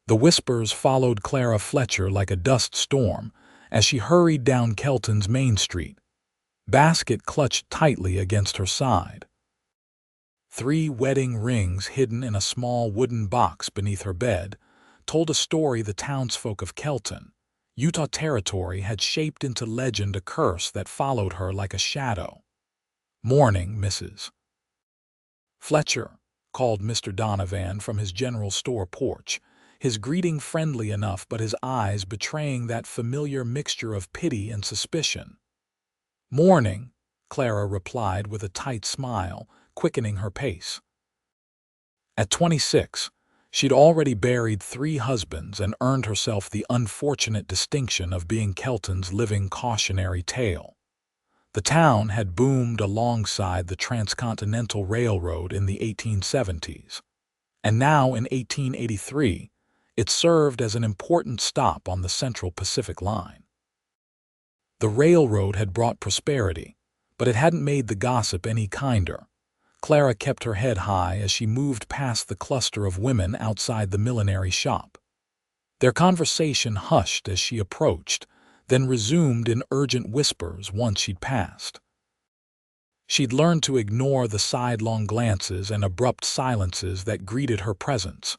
The whispers followed Clara Fletcher like a dust storm as she hurried down Kelton's main street, basket clutched tightly against her side. 3 wedding rings hidden in a small wooden box beneath her bed told a story the townsfolk of Kelton, Utah Territory, had shaped into legend, a curse that followed her like a shadow. "Morning, Mrs. Fletcher," called Mr. Donovan from his general store porch, his greeting friendly enough but his eyes betraying that familiar mixture of pity and suspicion. "Morning," Clara replied with a tight smile, quickening her pace. At 26, she'd already buried 3 husbands and earned herself the unfortunate distinction of being Kelton's living cautionary tale. The town had boomed alongside the Transcontinental Railroad in the 1870s, and now in 1883, it served as an important stop on the Central Pacific Line. The railroad had brought prosperity, but it hadn't made the gossip any kinder. Clara kept her head high as she moved past the cluster of women outside the millinery shop. Their conversation hushed as she approached, then resumed in urgent whispers once she'd passed. She'd learned to ignore the sidelong glances and abrupt silences that greeted her presence.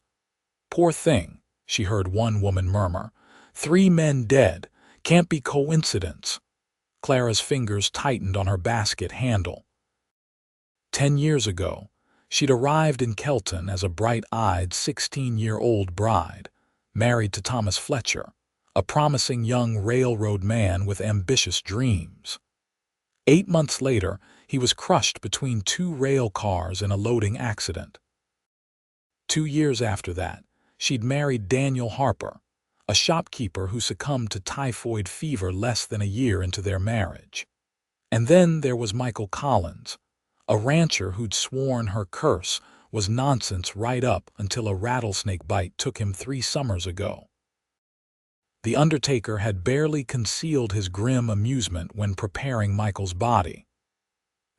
"Poor thing," she heard one woman murmur. "3 men dead. Can't be coincidence." Clara's fingers tightened on her basket handle. 10 years ago, she'd arrived in Kelton as a bright-eyed 16-year-old bride, married to Thomas Fletcher, a promising young railroad man with ambitious dreams. 8 months later, he was crushed between 2 rail cars in a loading accident. 2 years after that, she'd married Daniel Harper, a shopkeeper who succumbed to typhoid fever less than a year into their marriage. And then there was Michael Collins, a rancher who'd sworn her curse was nonsense right up until a rattlesnake bite took him 3 summers ago. The undertaker had barely concealed his grim amusement when preparing Michael's body.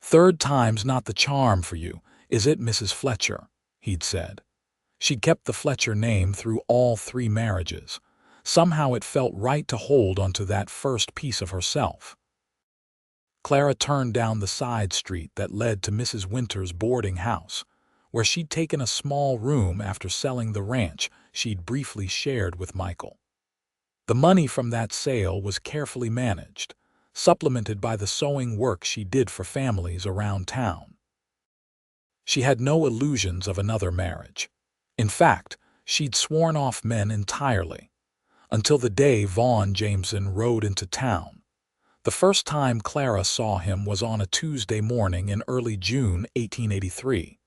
"Third time's not the charm for you, is it, Mrs. Fletcher?" he'd said. She'd kept the Fletcher name through all 3 marriages. Somehow it felt right to hold onto that first piece of herself. Clara turned down the side street that led to Mrs. Winter's boarding house, where she'd taken a small room after selling the ranch she'd briefly shared with Michael. The money from that sale was carefully managed, supplemented by the sewing work she did for families around town. She had no illusions of another marriage. In fact, she'd sworn off men entirely, until the day Vaughn Jameson rode into town. The first time Clara saw him was on a Tuesday morning in early June 1883.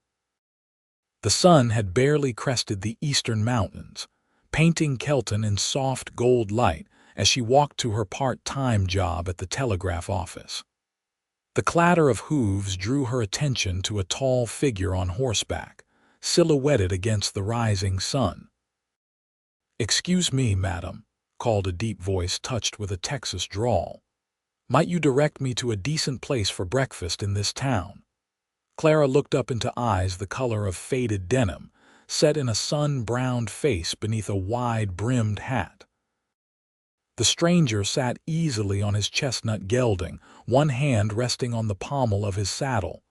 The sun had barely crested the eastern mountains, painting Kelton in soft gold light as she walked to her part-time job at the telegraph office. The clatter of hooves drew her attention to a tall figure on horseback, silhouetted against the rising sun. "Excuse me, madam," called a deep voice touched with a Texas drawl. "Might you direct me to a decent place for breakfast in this town?" Clara looked up into eyes the color of faded denim, set in a sun-browned face beneath a wide-brimmed hat. The stranger sat easily on his chestnut gelding, one hand resting on the pommel of his saddle.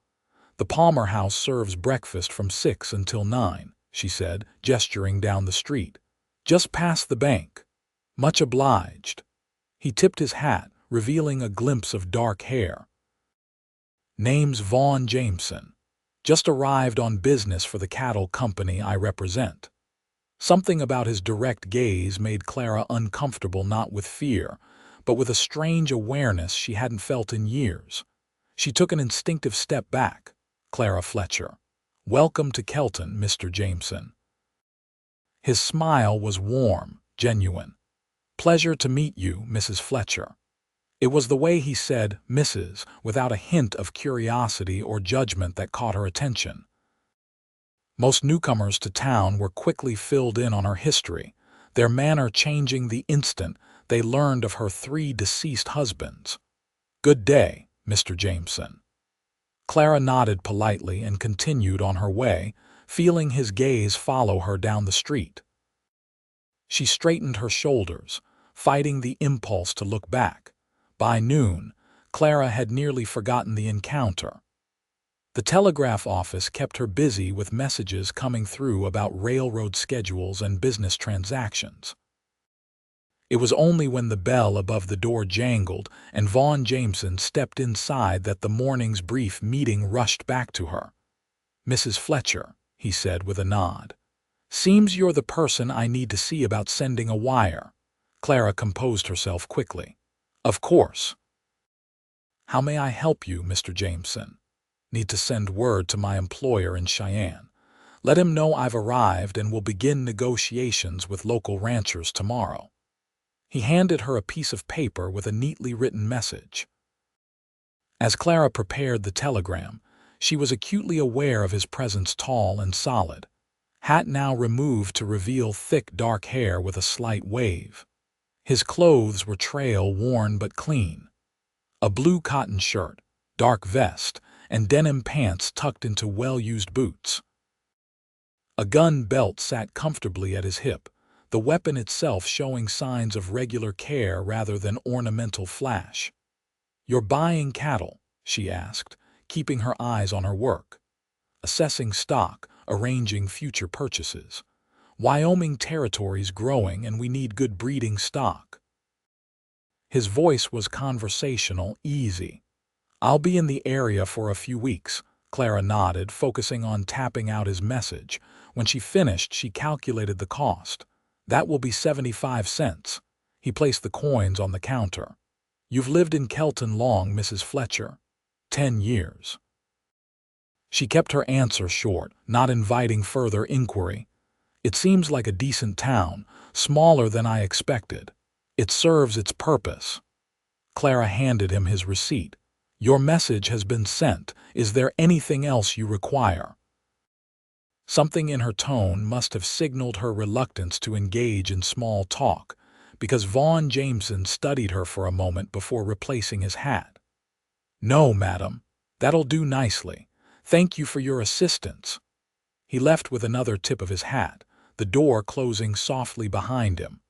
"The Palmer House serves breakfast from 6 until 9, she said, gesturing down the street. "Just past the bank." "Much obliged." He tipped his hat, revealing a glimpse of dark hair. "Name's Vaughn Jameson. Just arrived on business for the cattle company I represent." Something about his direct gaze made Clara uncomfortable, not with fear, but with a strange awareness she hadn't felt in years. She took an instinctive step back. "Clara Fletcher. Welcome to Kelton, Mr. Jameson." His smile was warm, genuine. "Pleasure to meet you, Mrs. Fletcher." It was the way he said "Mrs." without a hint of curiosity or judgment that caught her attention. Most newcomers to town were quickly filled in on her history, their manner changing the instant they learned of her 3 deceased husbands. "Good day, Mr. Jameson." Clara nodded politely and continued on her way, feeling his gaze follow her down the street. She straightened her shoulders, fighting the impulse to look back. By noon, Clara had nearly forgotten the encounter. The telegraph office kept her busy with messages coming through about railroad schedules and business transactions. It was only when the bell above the door jangled and Vaughn Jameson stepped inside that the morning's brief meeting rushed back to her. "Mrs. Fletcher," he said with a nod. "Seems you're the person I need to see about sending a wire." Clara composed herself quickly. "Of course. How may I help you, Mr. Jameson?" "Need to send word to my employer in Cheyenne. Let him know I've arrived and will begin negotiations with local ranchers tomorrow." He handed her a piece of paper with a neatly written message. As Clara prepared the telegram, she was acutely aware of his presence, tall and solid, hat now removed to reveal thick dark hair with a slight wave. His clothes were trail-worn but clean. A blue cotton shirt, dark vest, and denim pants tucked into well-used boots. A gun belt sat comfortably at his hip, the weapon itself showing signs of regular care rather than ornamental flash. "You're buying cattle?" she asked, keeping her eyes on her work. "Assessing stock, arranging future purchases. Wyoming territory's growing and we need good breeding stock." His voice was conversational, easy. "I'll be in the area for a few weeks," Clara nodded, focusing on tapping out his message. When she finished, she calculated the cost. "That will be 75 cents. He placed the coins on the counter. "You've lived in Kelton long, Mrs. Fletcher?" 10 years. She kept her answer short, not inviting further inquiry. "It seems like a decent town, smaller than I expected. It serves its purpose." Clara handed him his receipt. "Your message has been sent. Is there anything else you require?" Something in her tone must have signaled her reluctance to engage in small talk, because Vaughn Jameson studied her for a moment before replacing his hat. "No, madam. That'll do nicely. Thank you for your assistance." He left with another tip of his hat, the door closing softly behind him.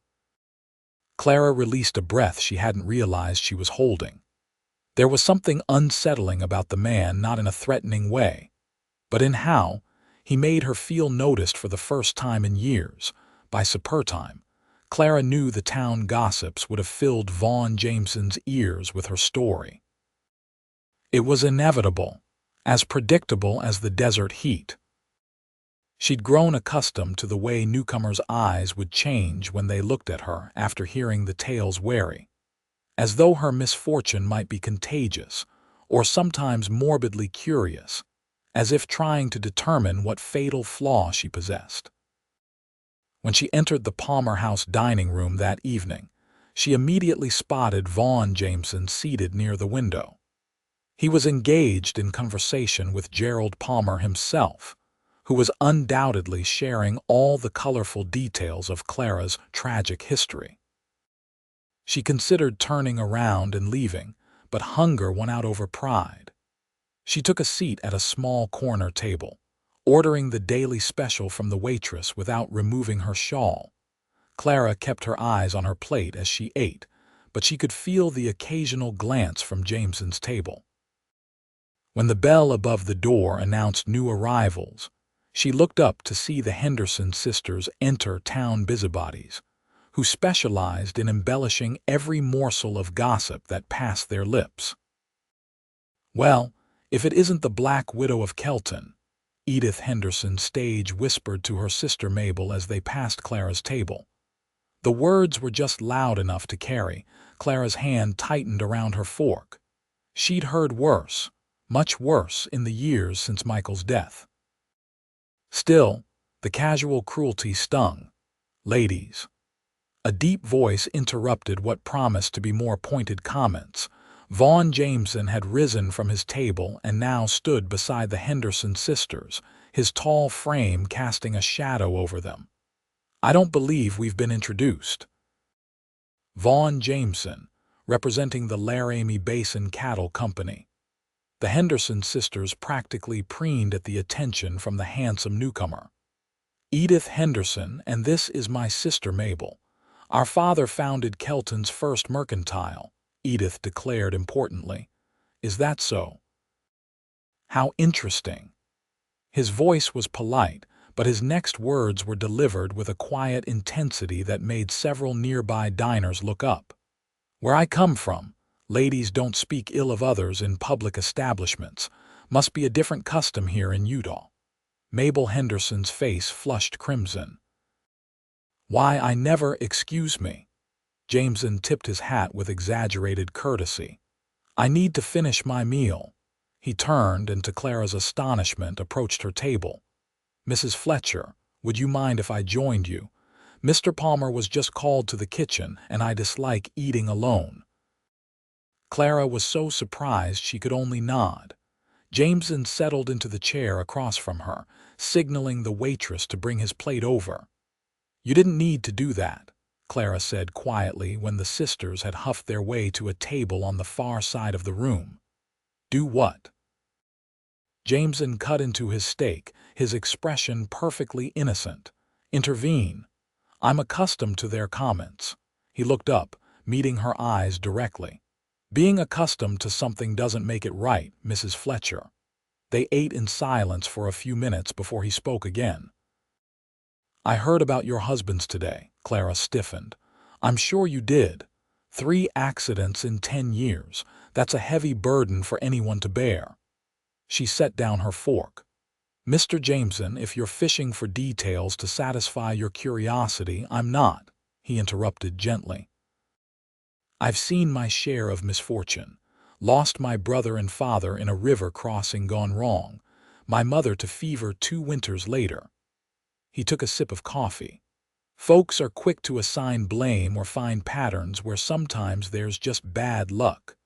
Clara released a breath she hadn't realized she was holding. There was something unsettling about the man, not in a threatening way, but in how he made her feel noticed for the first time in years. By supper time, Clara knew the town gossips would have filled Vaughn Jameson's ears with her story. It was inevitable, as predictable as the desert heat. She'd grown accustomed to the way newcomers' eyes would change when they looked at her after hearing the tales, wary, as though her misfortune might be contagious, or sometimes morbidly curious, as if trying to determine what fatal flaw she possessed. When she entered the Palmer House dining room that evening, she immediately spotted Vaughn Jameson seated near the window. He was engaged in conversation with Gerald Palmer himself, who was undoubtedly sharing all the colorful details of Clara's tragic history. She considered turning around and leaving, but hunger won out over pride. She took a seat at a small corner table, ordering the daily special from the waitress without removing her shawl. Clara kept her eyes on her plate as she ate, but she could feel the occasional glance from Jameson's table. When the bell above the door announced new arrivals, she looked up to see the Henderson sisters enter, town busybodies, who specialized in embellishing every morsel of gossip that passed their lips. "Well, if it isn't the Black Widow of Kelton," Edith Henderson stage whispered to her sister Mabel as they passed Clara's table. The words were just loud enough to carry. Clara's hand tightened around her fork. She'd heard worse, much worse, in the years since Michael's death. Still, the casual cruelty stung. "Ladies." A deep voice interrupted what promised to be more pointed comments. Vaughn Jameson had risen from his table and now stood beside the Henderson sisters, his tall frame casting a shadow over them. "I don't believe we've been introduced." Vaughn Jameson, representing the Laramie Basin Cattle Company. The Henderson sisters practically preened at the attention from the handsome newcomer. Edith Henderson, and this is my sister Mabel. Our father founded Kelton's first mercantile, Edith declared importantly. Is that so? How interesting. His voice was polite, but his next words were delivered with a quiet intensity that made several nearby diners look up. Where I come from, ladies don't speak ill of others in public establishments. Must be a different custom here in Utah. Mabel Henderson's face flushed crimson. Why, I never, excuse me. Jameson tipped his hat with exaggerated courtesy. I need to finish my meal. He turned and, to Clara's astonishment, approached her table. Mrs. Fletcher, would you mind if I joined you? Mr. Palmer was just called to the kitchen, and I dislike eating alone. Clara was so surprised she could only nod. Jameson settled into the chair across from her, signaling the waitress to bring his plate over. You didn't need to do that, Clara said quietly when the sisters had huffed their way to a table on the far side of the room. Do what? Jameson cut into his steak, his expression perfectly innocent. Intervene. I'm accustomed to their comments. He looked up, meeting her eyes directly. Being accustomed to something doesn't make it right, Mrs. Fletcher. They ate in silence for a few minutes before he spoke again. I heard about your husbands today, Clara stiffened. I'm sure you did. 3 accidents in 10 years. That's a heavy burden for anyone to bear. She set down her fork. Mr. Jameson, if you're fishing for details to satisfy your curiosity, I'm not, he interrupted gently. I've seen my share of misfortune. Lost my brother and father in a river crossing gone wrong. My mother to fever 2 winters later. He took a sip of coffee. Folks are quick to assign blame or find patterns where sometimes there's just bad luck.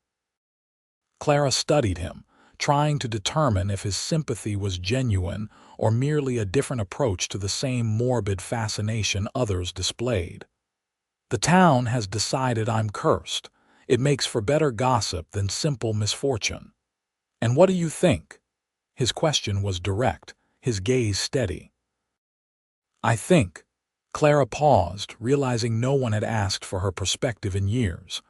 Clara studied him, trying to determine if his sympathy was genuine or merely a different approach to the same morbid fascination others displayed. The town has decided I'm cursed. It makes for better gossip than simple misfortune. And what do you think? His question was direct, his gaze steady. I think. Clara paused, realizing no one had asked for her perspective in years.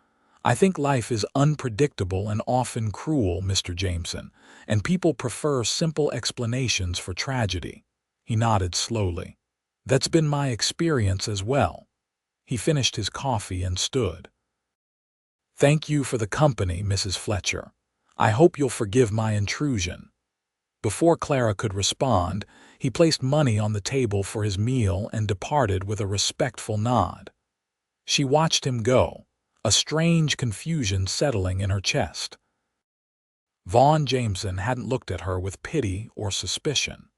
I think life is unpredictable and often cruel, Mr. Jameson, and people prefer simple explanations for tragedy. He nodded slowly. That's been my experience as well. He finished his coffee and stood. Thank you for the company, Mrs. Fletcher. I hope you'll forgive my intrusion. Before Clara could respond, he placed money on the table for his meal and departed with a respectful nod. She watched him go, a strange confusion settling in her chest. Vaughn Jameson hadn't looked at her with pity or suspicion.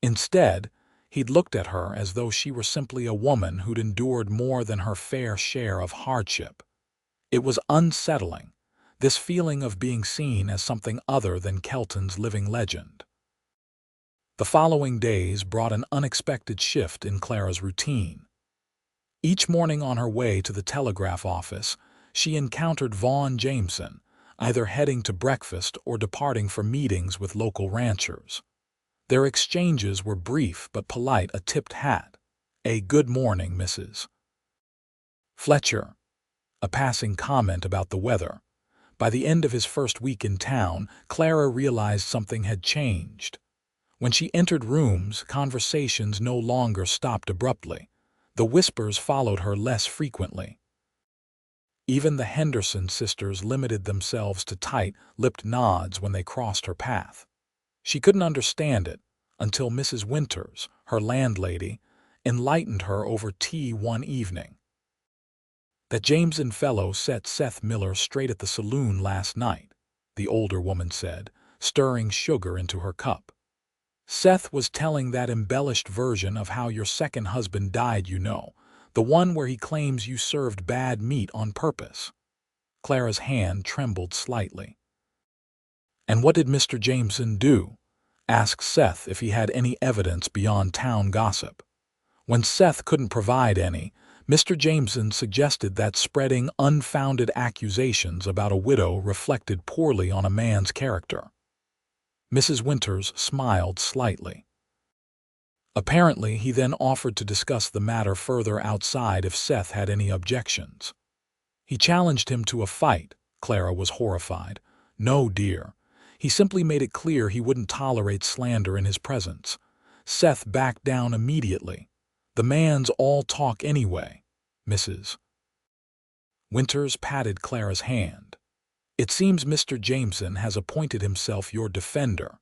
Instead, he'd looked at her as though she were simply a woman who'd endured more than her fair share of hardship. It was unsettling, this feeling of being seen as something other than Kelton's living legend. The following days brought an unexpected shift in Clara's routine. Each morning on her way to the telegraph office, she encountered Vaughn Jameson, either heading to breakfast or departing for meetings with local ranchers. Their exchanges were brief but polite, a tipped hat, a good morning, Mrs. Fletcher, a passing comment about the weather. By the end of his first week in town, Clara realized something had changed. When she entered rooms, conversations no longer stopped abruptly. The whispers followed her less frequently. Even the Henderson sisters limited themselves to tight-lipped nods when they crossed her path. She couldn't understand it until Mrs. Winters, her landlady, enlightened her over tea one evening. That Jameson fellow set Seth Miller straight at the saloon last night, the older woman said, stirring sugar into her cup. Seth was telling that embellished version of how your second husband died, you know, the one where he claims you served bad meat on purpose. Clara's hand trembled slightly. And what did Mr. Jameson do? Asked Seth if he had any evidence beyond town gossip. When Seth couldn't provide any, Mr. Jameson suggested that spreading unfounded accusations about a widow reflected poorly on a man's character. Mrs. Winters smiled slightly. Apparently, he then offered to discuss the matter further outside if Seth had any objections. He challenged him to a fight. Clara was horrified. No, dear. He simply made it clear he wouldn't tolerate slander in his presence. Seth backed down immediately. The man's all talk anyway, Mrs. Winters patted Clara's hand. It seems Mr. Jameson has appointed himself your defender.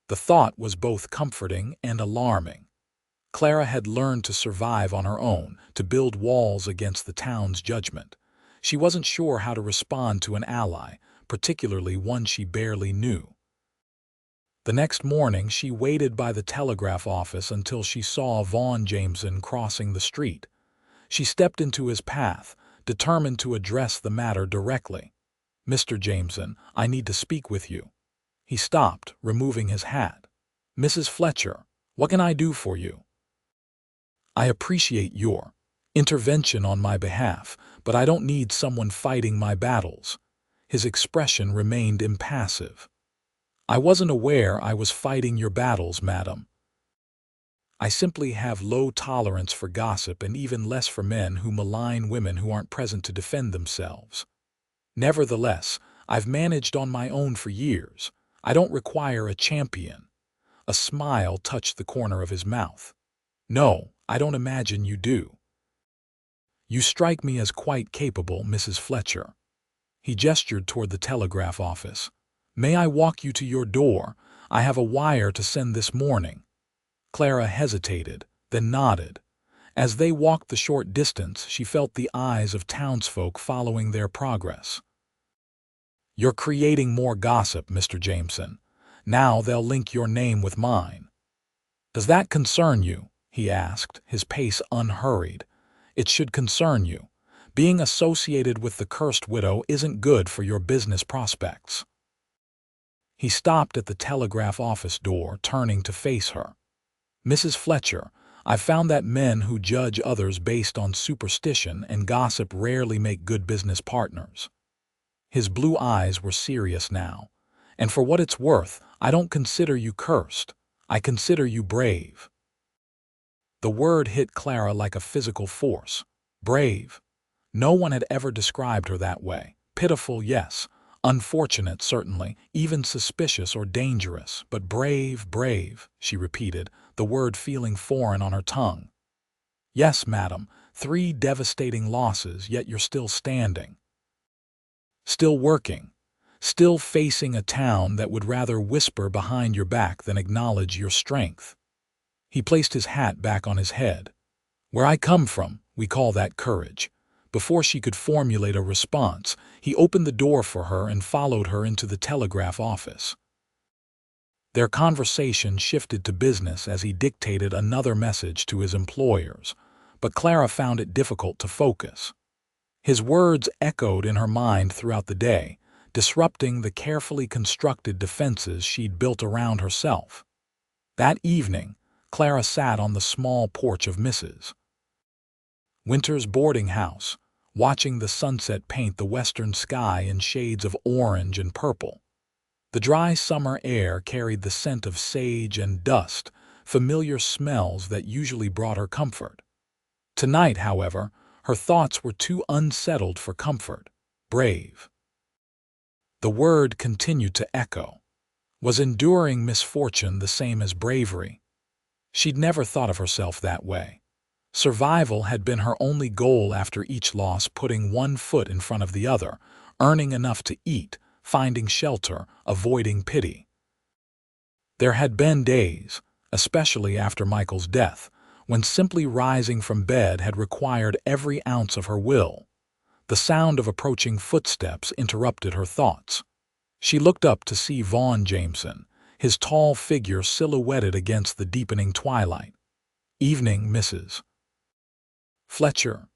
The thought was both comforting and alarming. Clara had learned to survive on her own, to build walls against the town's judgment. She wasn't sure how to respond to an ally, particularly one she barely knew. The next morning, she waited by the telegraph office until she saw Vaughn Jameson crossing the street. She stepped into his path, determined to address the matter directly. Mr. Jameson, I need to speak with you. He stopped, removing his hat. Mrs. Fletcher, what can I do for you? I appreciate your intervention on my behalf, but I don't need someone fighting my battles. His expression remained impassive. I wasn't aware I was fighting your battles, madam. I simply have low tolerance for gossip and even less for men who malign women who aren't present to defend themselves. Nevertheless, I've managed on my own for years. I don't require a champion. A smile touched the corner of his mouth. No, I don't imagine you do. You strike me as quite capable, Mrs. Fletcher. He gestured toward the telegraph office. May I walk you to your door? I have a wire to send this morning. Clara hesitated, then nodded. As they walked the short distance, she felt the eyes of townsfolk following their progress. You're creating more gossip, Mr. Jameson. Now they'll link your name with mine. Does that concern you? He asked, his pace unhurried. It should concern you. Being associated with the cursed widow isn't good for your business prospects. He stopped at the telegraph office door, turning to face her. Mrs. Fletcher, I've found that men who judge others based on superstition and gossip rarely make good business partners. His blue eyes were serious now. And for what it's worth, I don't consider you cursed. I consider you brave. The word hit Clara like a physical force. Brave. No one had ever described her that way. Pitiful, yes. Unfortunate, certainly. Even suspicious or dangerous. But brave, brave, she repeated, the word feeling foreign on her tongue. Yes, madam, 3 devastating losses, yet you're still standing. Still working. Still facing a town that would rather whisper behind your back than acknowledge your strength. He placed his hat back on his head. Where I come from, we call that courage. Before she could formulate a response, he opened the door for her and followed her into the telegraph office. Their conversation shifted to business as he dictated another message to his employers, but Clara found it difficult to focus. His words echoed in her mind throughout the day, disrupting the carefully constructed defenses she'd built around herself. That evening, Clara sat on the small porch of Mrs. Winters' boarding house, watching the sunset paint the western sky in shades of orange and purple. The dry summer air carried the scent of sage and dust, familiar smells that usually brought her comfort. Tonight, however, her thoughts were too unsettled for comfort. Brave. The word continued to echo. Was enduring misfortune the same as bravery? She'd never thought of herself that way. Survival had been her only goal after each loss, putting one foot in front of the other, earning enough to eat, finding shelter, avoiding pity. There had been days, especially after Michael's death, when simply rising from bed had required every ounce of her will. The sound of approaching footsteps interrupted her thoughts. She looked up to see Vaughn Jameson, his tall figure silhouetted against the deepening twilight. Evening, Mrs. Fletcher.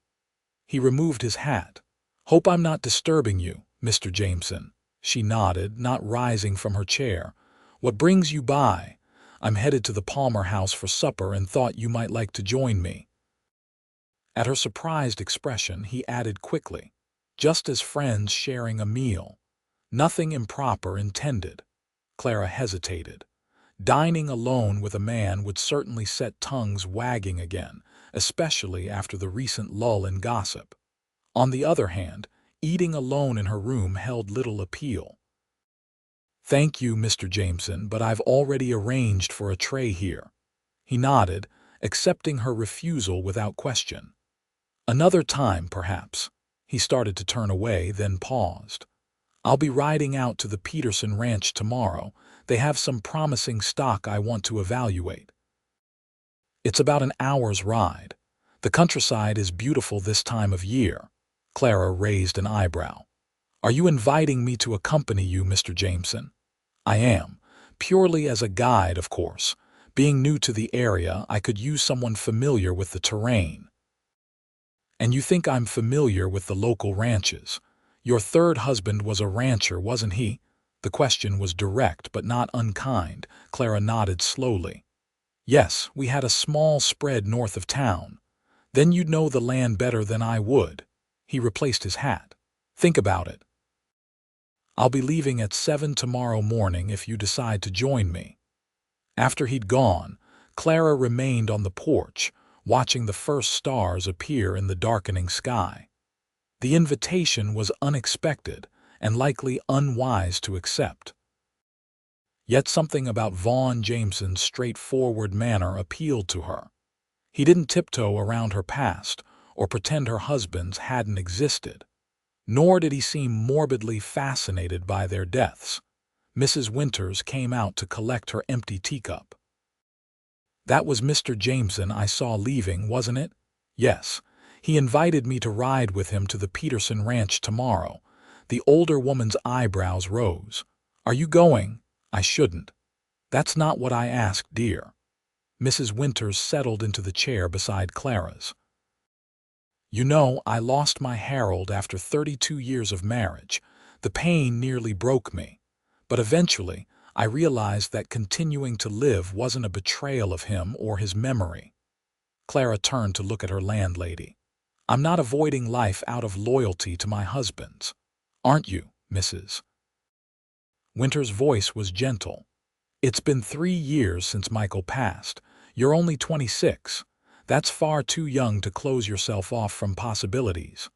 He removed his hat. Hope I'm not disturbing you, Mr. Jameson. She nodded, not rising from her chair. What brings you by? I'm headed to the Palmer house for supper and thought you might like to join me. At her surprised expression, he added quickly, just as friends sharing a meal. Nothing improper intended. Clara hesitated. Dining alone with a man would certainly set tongues wagging again, especially after the recent lull in gossip. On the other hand, eating alone in her room held little appeal. "Thank you, Mr. Jameson, but I've already arranged for a tray here." He nodded, accepting her refusal without question. "Another time, perhaps." He started to turn away, then paused. "I'll be riding out to the Peterson Ranch tomorrow. They have some promising stock I want to evaluate." "It's about an hour's ride. The countryside is beautiful this time of year." Clara raised an eyebrow. "Are you inviting me to accompany you, Mr. Jameson?" "I am. Purely as a guide, of course. Being new to the area, I could use someone familiar with the terrain." "And you think I'm familiar with the local ranches? Your third husband was a rancher, wasn't he?" The question was direct but not unkind. Clara nodded slowly. "Yes, we had a small spread north of town." "Then you'd know the land better than I would." He replaced his hat. "Think about it. I'll be leaving at 7 tomorrow morning if you decide to join me." After he'd gone, Clara remained on the porch, watching the first stars appear in the darkening sky. The invitation was unexpected and likely unwise to accept. Yet something about Vaughn Jameson's straightforward manner appealed to her. He didn't tiptoe around her past or pretend her husbands hadn't existed. Nor did he seem morbidly fascinated by their deaths. Mrs. Winters came out to collect her empty teacup. "That was Mr. Jameson I saw leaving, wasn't it?" "Yes. He invited me to ride with him to the Peterson Ranch tomorrow." The older woman's eyebrows rose. "Are you going?" "I shouldn't." "That's not what I asked, dear." Mrs. Winters settled into the chair beside Clara's. "You know, I lost my Harold after 32 years of marriage. The pain nearly broke me. But eventually, I realized that continuing to live wasn't a betrayal of him or his memory." Clara turned to look at her landlady. "I'm not avoiding life out of loyalty to my husbands. Aren't you, Mrs.?" Winter's voice was gentle. "It's been 3 years since Michael passed. You're only 26. That's far too young to close yourself off from possibilities."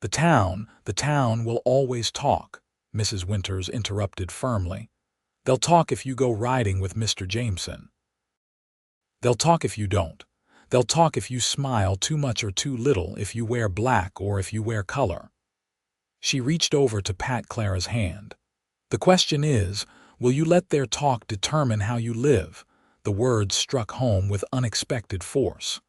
The town will always talk," Mrs. Winters interrupted firmly. "They'll talk if you go riding with Mr. Jameson. They'll talk if you don't. They'll talk if you smile too much or too little, if you wear black or if you wear color." She reached over to pat Clara's hand. "The question is, will you let their talk determine how you live?" The words struck home with unexpected force.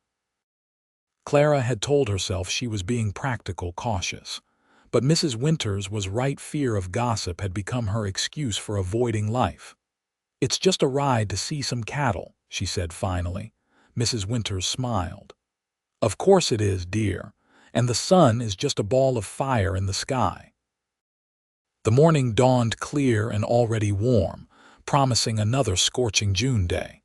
Clara had told herself she was being practical, cautious. But Mrs. Winters was right. Fear of gossip had become her excuse for avoiding life. "It's just a ride to see some cattle," she said finally. Mrs. Winters smiled. "Of course it is, dear. And the sun is just a ball of fire in the sky." The morning dawned clear and already warm, promising another scorching June day.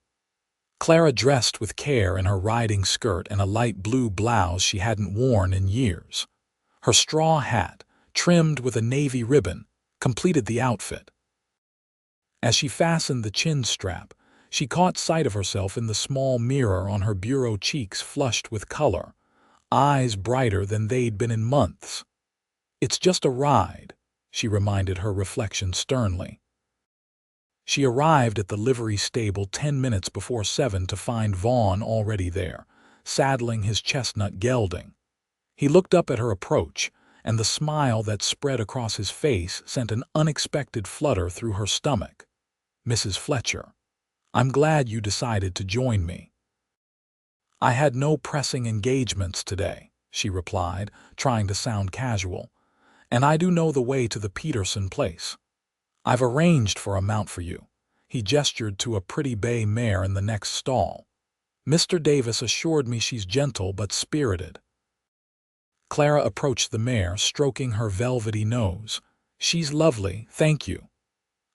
Clara dressed with care in her riding skirt and a light blue blouse she hadn't worn in years. Her straw hat, trimmed with a navy ribbon, completed the outfit. As she fastened the chin strap, she caught sight of herself in the small mirror on her bureau, cheeks flushed with color, eyes brighter than they'd been in months. "It's just a ride," she reminded her reflection sternly. She arrived at the livery stable 10 minutes before 7 to find Vaughn already there, saddling his chestnut gelding. He looked up at her approach, and the smile that spread across his face sent an unexpected flutter through her stomach. "Mrs. Fletcher, I'm glad you decided to join me." "I had no pressing engagements today," she replied, trying to sound casual. "And I do know the way to the Peterson place. I've arranged for a mount for you." He gestured to a pretty bay mare in the next stall. "Mr. Davis assured me she's gentle but spirited." Clara approached the mare, stroking her velvety nose. "She's lovely, thank you.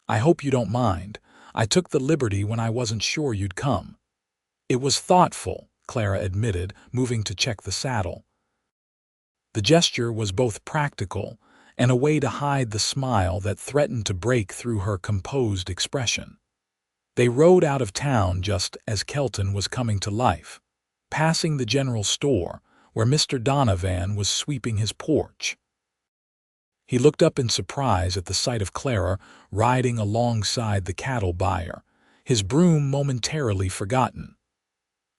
I hope you don't mind. I took the liberty when I wasn't sure you'd come." "It was thoughtful," Clara admitted, moving to check the saddle. The gesture was both practical and a way to hide the smile that threatened to break through her composed expression. They rode out of town just as Kelton was coming to life, passing the general store where Mr. Donovan was sweeping his porch. He looked up in surprise at the sight of Clara riding alongside the cattle buyer, his broom momentarily forgotten.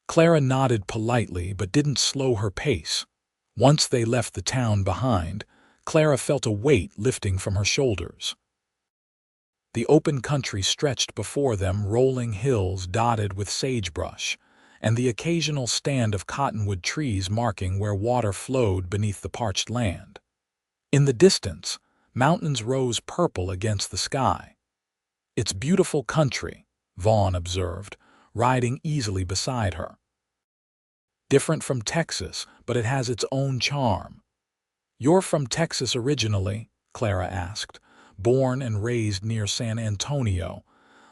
Clara nodded politely but didn't slow her pace. Once they left the town behind, Clara felt a weight lifting from her shoulders. The open country stretched before them, rolling hills dotted with sagebrush, and the occasional stand of cottonwood trees marking where water flowed beneath the parched land. In the distance, mountains rose purple against the sky. "It's beautiful country," Vaughn observed, riding easily beside her. "Different from Texas, but it has its own charm." "You're from Texas originally?" Clara asked. "Born and raised near San Antonio.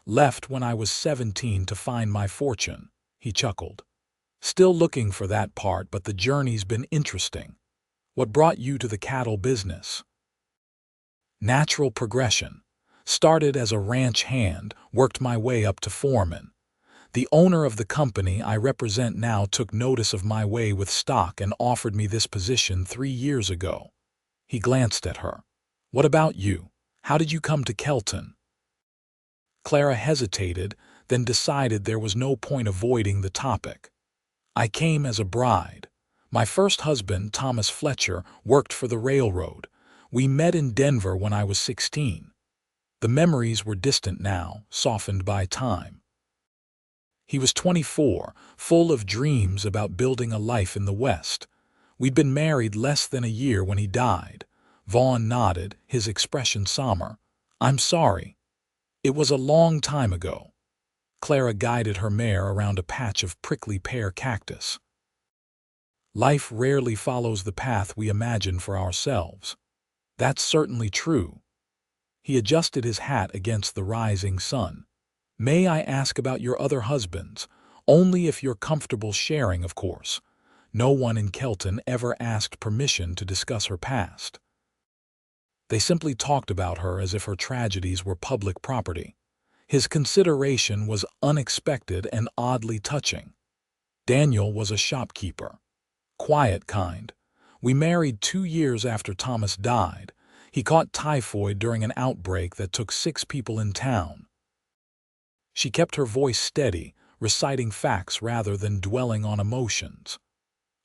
Left when I was 17 to find my fortune," he chuckled. "Still looking for that part, but the journey's been interesting. What brought you to the cattle business?" "Natural progression. Started as a ranch hand, worked my way up to foreman. The owner of the company I represent now took notice of my way with stock and offered me this position 3 years ago." He glanced at her. "What about you? How did you come to Kelton?" Clara hesitated, then decided there was no point avoiding the topic. "I came as a bride. My first husband, Thomas Fletcher, worked for the railroad. We met in Denver when I was 16. The memories were distant now, softened by time. He was 24, full of dreams about building a life in the West. We'd been married less than a year when he died." Vaughn nodded, his expression somber. "I'm sorry. It was a long time ago." Clara guided her mare around a patch of prickly pear cactus. "Life rarely follows the path we imagine for ourselves." "That's certainly true." He adjusted his hat against the rising sun. "May I ask about your other husbands? Only if you're comfortable sharing, of course." No one in Kelton ever asked permission to discuss her past. They simply talked about her as if her tragedies were public property. His consideration was unexpected and oddly touching. "Daniel was a shopkeeper. Quiet kind. We married 2 years after Thomas died. He caught typhoid during an outbreak that took 6 people in town." She kept her voice steady, reciting facts rather than dwelling on emotions.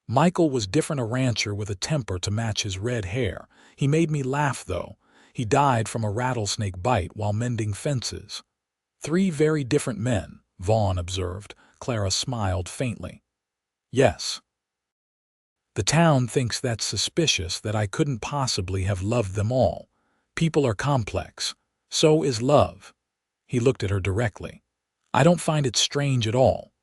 "Michael was different, a rancher with a temper to match his red hair. He made me laugh, though. He died from a rattlesnake bite while mending fences." "3 very different men," Vaughn observed. Clara smiled faintly. "Yes. The town thinks that's suspicious, that I couldn't possibly have loved them all. People are complex. So is love." He looked at her directly. "I don't find it strange at all."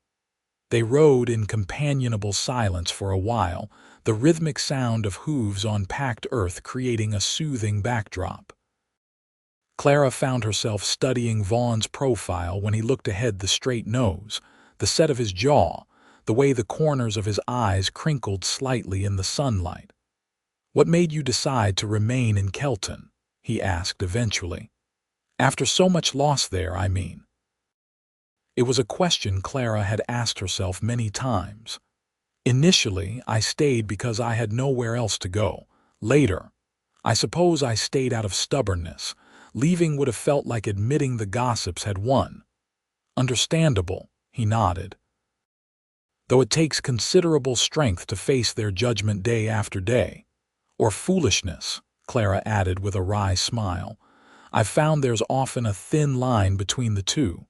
They rode in companionable silence for a while, the rhythmic sound of hooves on packed earth creating a soothing backdrop. Clara found herself studying Vaughn's profile when he looked ahead, the straight nose, the set of his jaw, the way the corners of his eyes crinkled slightly in the sunlight. "What made you decide to remain in Kelton?" he asked eventually. "After so much loss there, I mean." It was a question Clara had asked herself many times. "Initially, I stayed because I had nowhere else to go. Later, I suppose I stayed out of stubbornness. Leaving would have felt like admitting the gossips had won." "Understandable," he nodded. "Though it takes considerable strength to face their judgment day after day." "Or foolishness," Clara added with a wry smile. "I've found there's often a thin line between the two."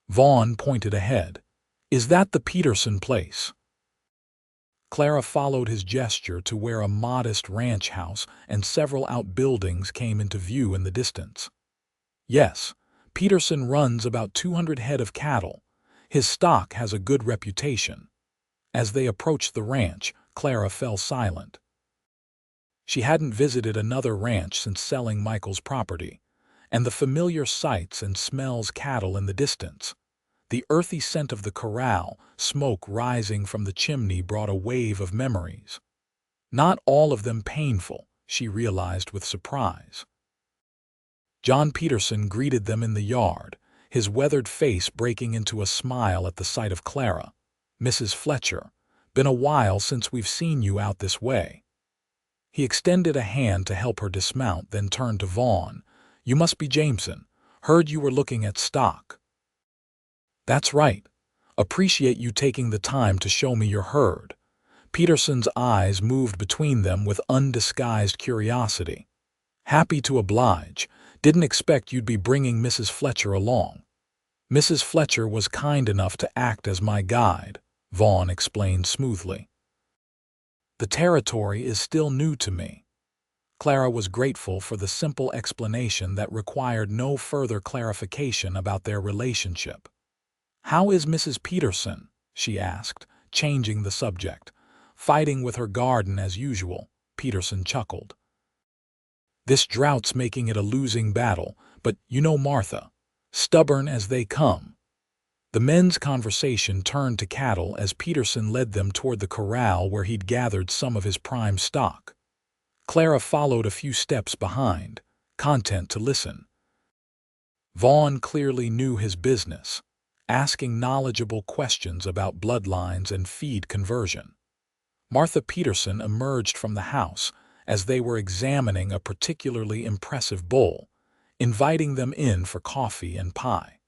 Vaughn pointed ahead. "Is that the Peterson place?" Clara followed his gesture to where a modest ranch house and several outbuildings came into view in the distance. "Yes, Peterson runs about 200 head of cattle. His stock has a good reputation." As they approached the ranch, Clara fell silent. She hadn't visited another ranch since selling Michael's property, and the familiar sights and smells, cattle in the distance, the earthy scent of the corral, smoke rising from the chimney brought a wave of memories. Not all of them painful, she realized with surprise. John Peterson greeted them in the yard, his weathered face breaking into a smile at the sight of Clara. "Mrs. Fletcher, been a while since we've seen you out this way." He extended a hand to help her dismount, then turned to Vaughn. "You must be Jameson. Heard you were looking at stock." "That's right. Appreciate you taking the time to show me your herd." Peterson's eyes moved between them with undisguised curiosity. "Happy to oblige. Didn't expect you'd be bringing Mrs. Fletcher along." "Mrs. Fletcher was kind enough to act as my guide," Vaughn explained smoothly. "The territory is still new to me." Clara was grateful for the simple explanation that required no further clarification about their relationship. "How is Mrs. Peterson?" she asked, changing the subject. "Fighting with her garden as usual," Peterson chuckled. "This drought's making it a losing battle, but you know Martha. Stubborn as they come." The men's conversation turned to cattle as Peterson led them toward the corral where he'd gathered some of his prime stock. Clara followed a few steps behind, content to listen. Vaughn clearly knew his business, asking knowledgeable questions about bloodlines and feed conversion. Martha Peterson emerged from the house as they were examining a particularly impressive bull, inviting them in for coffee and pie.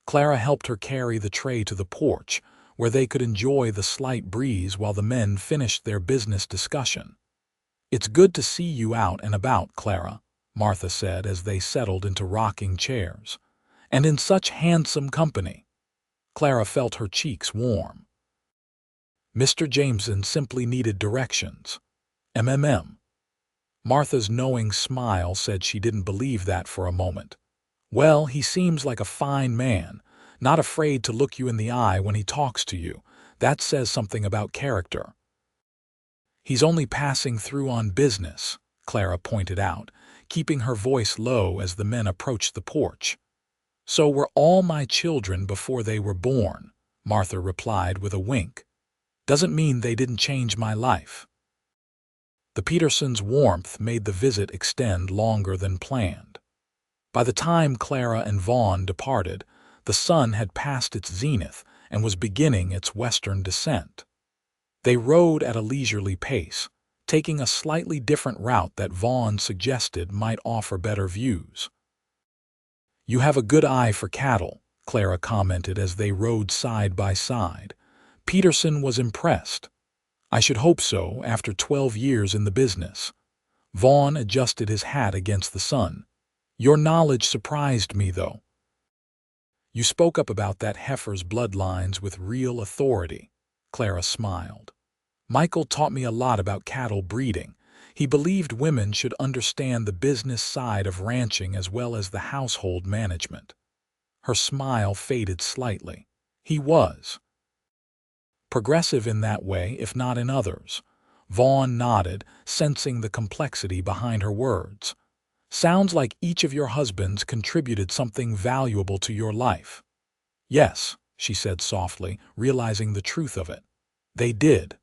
Clara helped her carry the tray to the porch, where they could enjoy the slight breeze while the men finished their business discussion. "It's good to see you out and about, Clara," Martha said as they settled into rocking chairs. "And in such handsome company." Clara felt her cheeks warm. "Mr. Jameson simply needed directions. Martha's knowing smile said she didn't believe that for a moment. "Well, he seems like a fine man, not afraid to look you in the eye when he talks to you. That says something about character." "He's only passing through on business," Clara pointed out, keeping her voice low as the men approached the porch. "So were all my children before they were born," Martha replied with a wink. "Doesn't mean they didn't change my life." The Petersons' warmth made the visit extend longer than planned. By the time Clara and Vaughn departed, the sun had passed its zenith and was beginning its western descent. They rode at a leisurely pace, taking a slightly different route that Vaughn suggested might offer better views. "You have a good eye for cattle," Clara commented as they rode side by side. Peterson was impressed. "I should hope so after 12 years in the business." Vaughn adjusted his hat against the sun. "Your knowledge surprised me, though." "You spoke up about that heifer's bloodlines with real authority," Clara smiled. "Michael taught me a lot about cattle breeding. He believed women should understand the business side of ranching as well as the household management." Her smile faded slightly. "He was progressive in that way, if not in others." Vaughn nodded, sensing the complexity behind her words. "Sounds like each of your husbands contributed something valuable to your life." "Yes," she said softly, realizing the truth of it. "They did."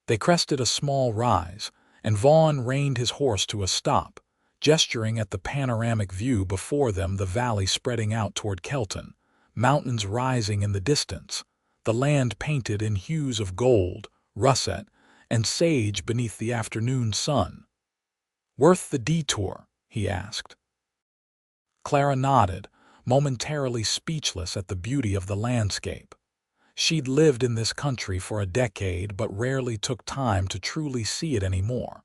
They crested a small rise, and Vaughn reined his horse to a stop, gesturing at the panoramic view before them, the valley spreading out toward Kelton, mountains rising in the distance, the land painted in hues of gold, russet, and sage beneath the afternoon sun. "Worth the detour?" he asked. Clara nodded, momentarily speechless at the beauty of the landscape. She'd lived in this country for a decade but rarely took time to truly see it anymore.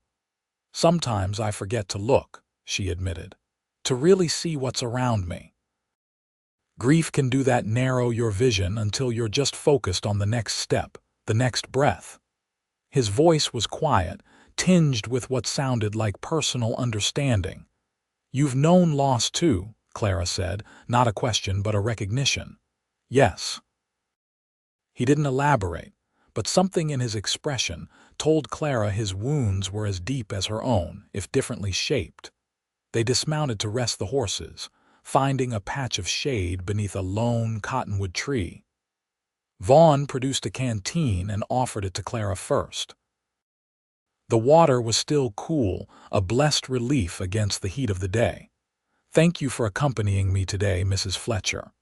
"Sometimes I forget to look," she admitted, "to really see what's around me." "Grief can do that, narrow your vision until you're just focused on the next step, the next breath." His voice was quiet, tinged with what sounded like personal understanding. "You've known loss too," Clara said, not a question but a recognition. "Yes." He didn't elaborate, but something in his expression told Clara his wounds were as deep as her own, if differently shaped. They dismounted to rest the horses, finding a patch of shade beneath a lone cottonwood tree. Vaughn produced a canteen and offered it to Clara first. The water was still cool, a blessed relief against the heat of the day. Thank you for accompanying me today, Mrs. Fletcher.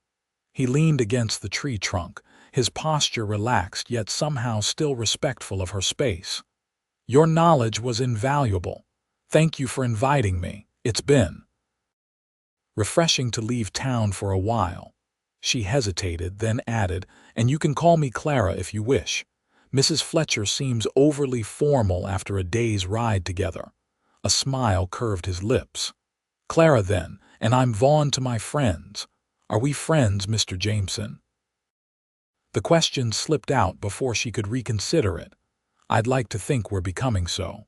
He leaned against the tree trunk, his posture relaxed yet somehow still respectful of her space. Your knowledge was invaluable. Thank you for inviting me. It's been refreshing to leave town for a while. She hesitated, then added, and you can call me Clara if you wish. Mrs. Fletcher seems overly formal after a day's ride together. A smile curved his lips. Clara then, and I'm Vaughn to my friends. Are we friends, Mr. Jameson? The question slipped out before she could reconsider it. I'd like to think we're becoming so.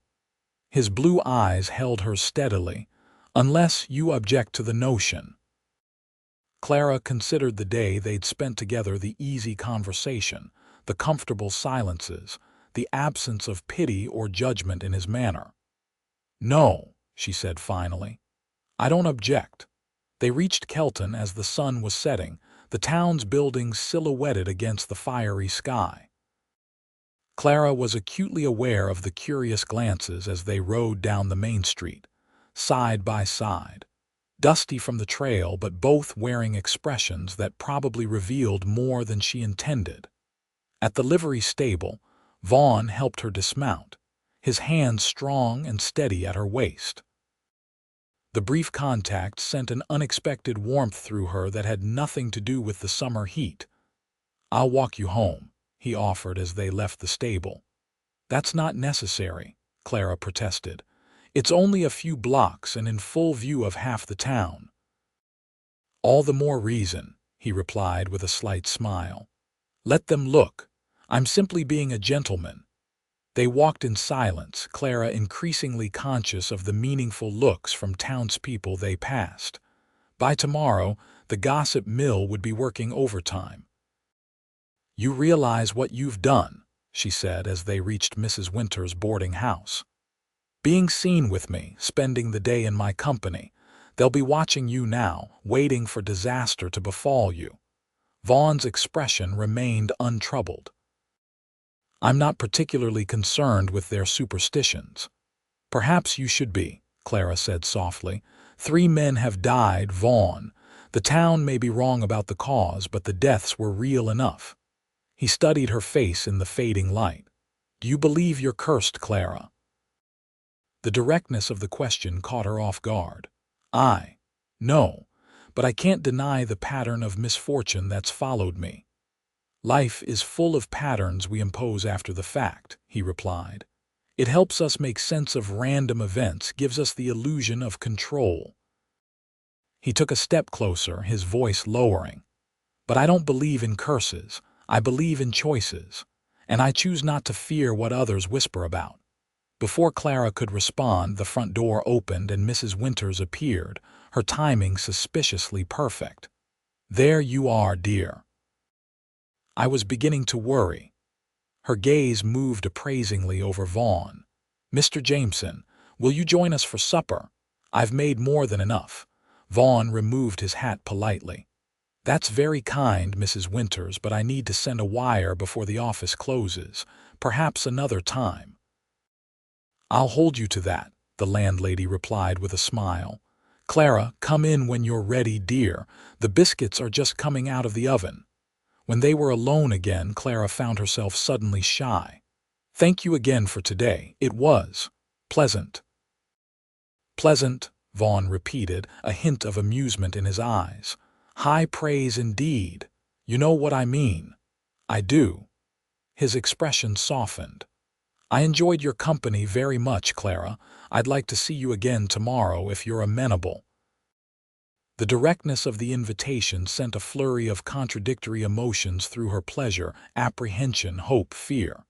His blue eyes held her steadily, unless you object to the notion. Clara considered the day they'd spent together, the easy conversation, the comfortable silences, the absence of pity or judgment in his manner. No, she said finally. I don't object. They reached Kelton as the sun was setting, the town's buildings silhouetted against the fiery sky. Clara was acutely aware of the curious glances as they rode down the main street, side by side, dusty from the trail but both wearing expressions that probably revealed more than she intended. At the livery stable, Vaughn helped her dismount, his hand strong and steady at her waist. The brief contact sent an unexpected warmth through her that had nothing to do with the summer heat. I'll walk you home, he offered as they left the stable. That's not necessary, Clara protested. It's only a few blocks and in full view of half the town. All the more reason, he replied with a slight smile. Let them look. I'm simply being a gentleman. They walked in silence, Clara increasingly conscious of the meaningful looks from townspeople they passed. By tomorrow, the gossip mill would be working overtime. You realize what you've done, she said as they reached Mrs. Winter's boarding house. Being seen with me, spending the day in my company. They'll be watching you now, waiting for disaster to befall you. Vaughn's expression remained untroubled. I'm not particularly concerned with their superstitions. Perhaps you should be, Clara said softly. 3 men have died, Vaughn. The town may be wrong about the cause, but the deaths were real enough. He studied her face in the fading light. Do you believe you're cursed, Clara? The directness of the question caught her off guard. No, but I can't deny the pattern of misfortune that's followed me. Life is full of patterns we impose after the fact, he replied. It helps us make sense of random events, gives us the illusion of control. He took a step closer, his voice lowering. But I don't believe in curses. I believe in choices. And I choose not to fear what others whisper about. Before Clara could respond, the front door opened and Mrs. Winters appeared, her timing suspiciously perfect. There you are, dear. I was beginning to worry. Her gaze moved appraisingly over Vaughn. Mr. Jameson, will you join us for supper? I've made more than enough. Vaughn removed his hat politely. That's very kind, Mrs. Winters, but I need to send a wire before the office closes. Perhaps another time. I'll hold you to that, the landlady replied with a smile. Clara, come in when you're ready, dear. The biscuits are just coming out of the oven. When they were alone again, Clara found herself suddenly shy. Thank you again for today. It was pleasant. Pleasant, Vaughn repeated, a hint of amusement in his eyes. High praise indeed. You know what I mean. I do. His expression softened. I enjoyed your company very much, Clara. I'd like to see you again tomorrow if you're amenable. The directness of the invitation sent a flurry of contradictory emotions through her: pleasure, apprehension, hope, fear.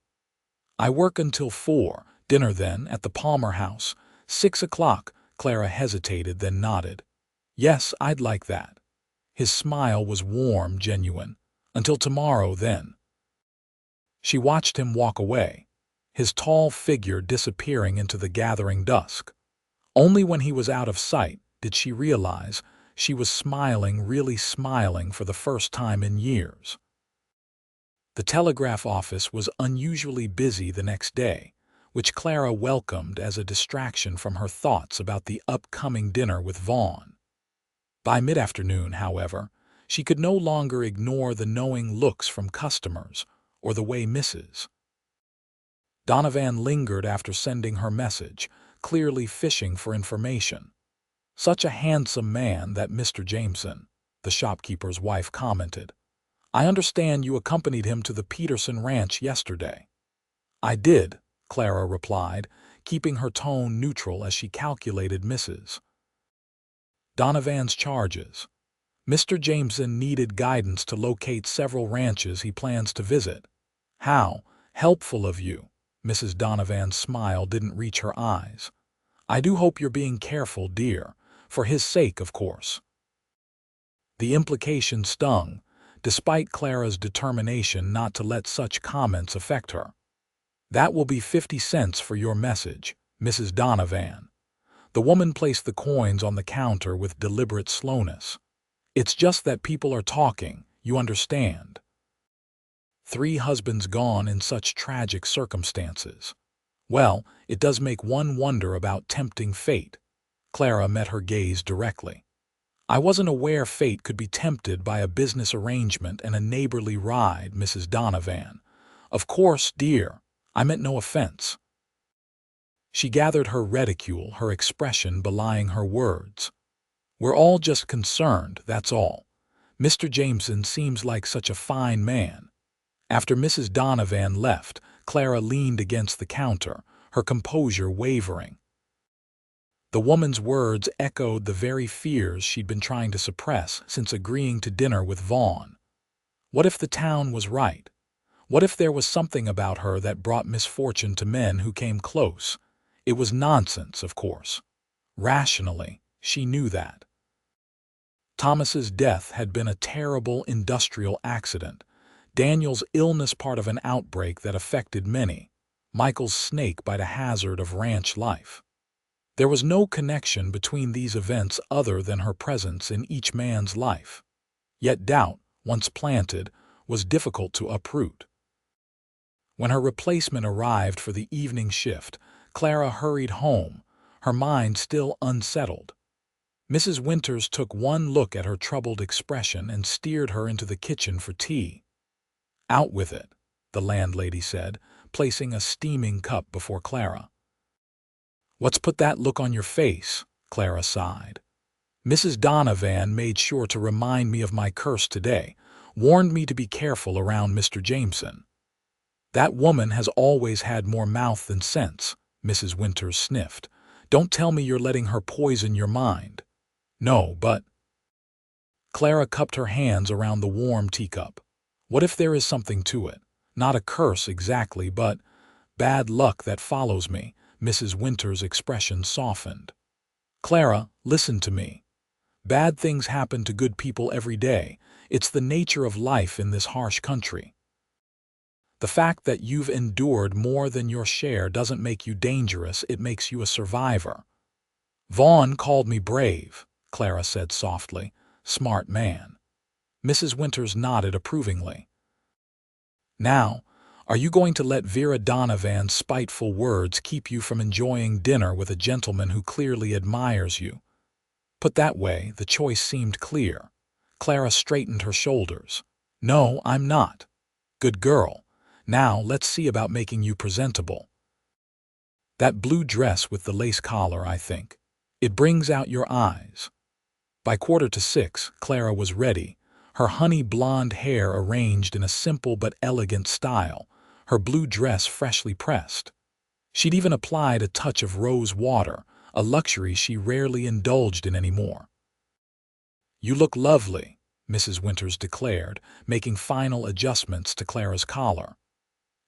I work until 4, dinner then, at the Palmer House. 6 o'clock, Clara hesitated, then nodded. Yes, I'd like that. His smile was warm, genuine. Until tomorrow, then. She watched him walk away, his tall figure disappearing into the gathering dusk. Only when he was out of sight did she realize she was smiling, really smiling for the first time in years. The telegraph office was unusually busy the next day, which Clara welcomed as a distraction from her thoughts about the upcoming dinner with Vaughn. By mid-afternoon, however, she could no longer ignore the knowing looks from customers or the way Mrs. Donovan lingered after sending her message, clearly fishing for information. "Such a handsome man, that Mr. Jameson," the shopkeeper's wife commented. "I understand you accompanied him to the Peterson ranch yesterday." "I did," Clara replied, keeping her tone neutral as she calculated Mrs. Donovan's charges. Mr. Jameson needed guidance to locate several ranches he plans to visit. "How helpful of you." Mrs. Donovan's smile didn't reach her eyes. "I do hope you're being careful, dear. For his sake, of course." The implication stung, despite Clara's determination not to let such comments affect her. "That will be 50 cents for your message, Mrs. Donovan." The woman placed the coins on the counter with deliberate slowness. "It's just that people are talking, you understand." 3 husbands gone in such tragic circumstances. Well, it does make one wonder about tempting fate. Clara met her gaze directly. "I wasn't aware fate could be tempted by a business arrangement and a neighborly ride, Mrs. Donovan. Of course, dear, I meant no offense." She gathered her reticule, her expression belying her words. "We're all just concerned, that's all. Mr. Jameson seems like such a fine man." After Mrs. Donovan left, Clara leaned against the counter, her composure wavering. The woman's words echoed the very fears she'd been trying to suppress since agreeing to dinner with Vaughn. What if the town was right? What if there was something about her that brought misfortune to men who came close? It was nonsense, of course. Rationally, she knew that. Thomas's death had been a terrible industrial accident, Daniel's illness part of an outbreak that affected many, Michael's snake bite a hazard of ranch life. There was no connection between these events other than her presence in each man's life. Yet doubt, once planted, was difficult to uproot. When her replacement arrived for the evening shift, Clara hurried home, her mind still unsettled. Mrs. Winters took one look at her troubled expression and steered her into the kitchen for tea. "Out with it," the landlady said, placing a steaming cup before Clara. "What's put that look on your face?" Clara sighed. "Mrs. Donovan made sure to remind me of my curse today, warned me to be careful around Mr. Jameson." "That woman has always had more mouth than sense," Mrs. Winters sniffed. "Don't tell me you're letting her poison your mind." "No, but—" Clara cupped her hands around the warm teacup. "What if there is something to it? Not a curse exactly, but bad luck that follows me." Mrs. Winters' expression softened. "Clara, listen to me. Bad things happen to good people every day. It's the nature of life in this harsh country. The fact that you've endured more than your share doesn't make you dangerous, it makes you a survivor." "Vaughn called me brave," Clara said softly. "Smart man." Mrs. Winters nodded approvingly. "Now, are you going to let Vera Donovan's spiteful words keep you from enjoying dinner with a gentleman who clearly admires you?" Put that way, the choice seemed clear. Clara straightened her shoulders. "No, I'm not." "Good girl. Now let's see about making you presentable. That blue dress with the lace collar, I think. It brings out your eyes." By 5:45, Clara was ready, her honey blonde hair arranged in a simple but elegant style, her blue dress freshly pressed. She'd even applied a touch of rose water, a luxury she rarely indulged in anymore. "You look lovely," Mrs. Winters declared, making final adjustments to Clara's collar.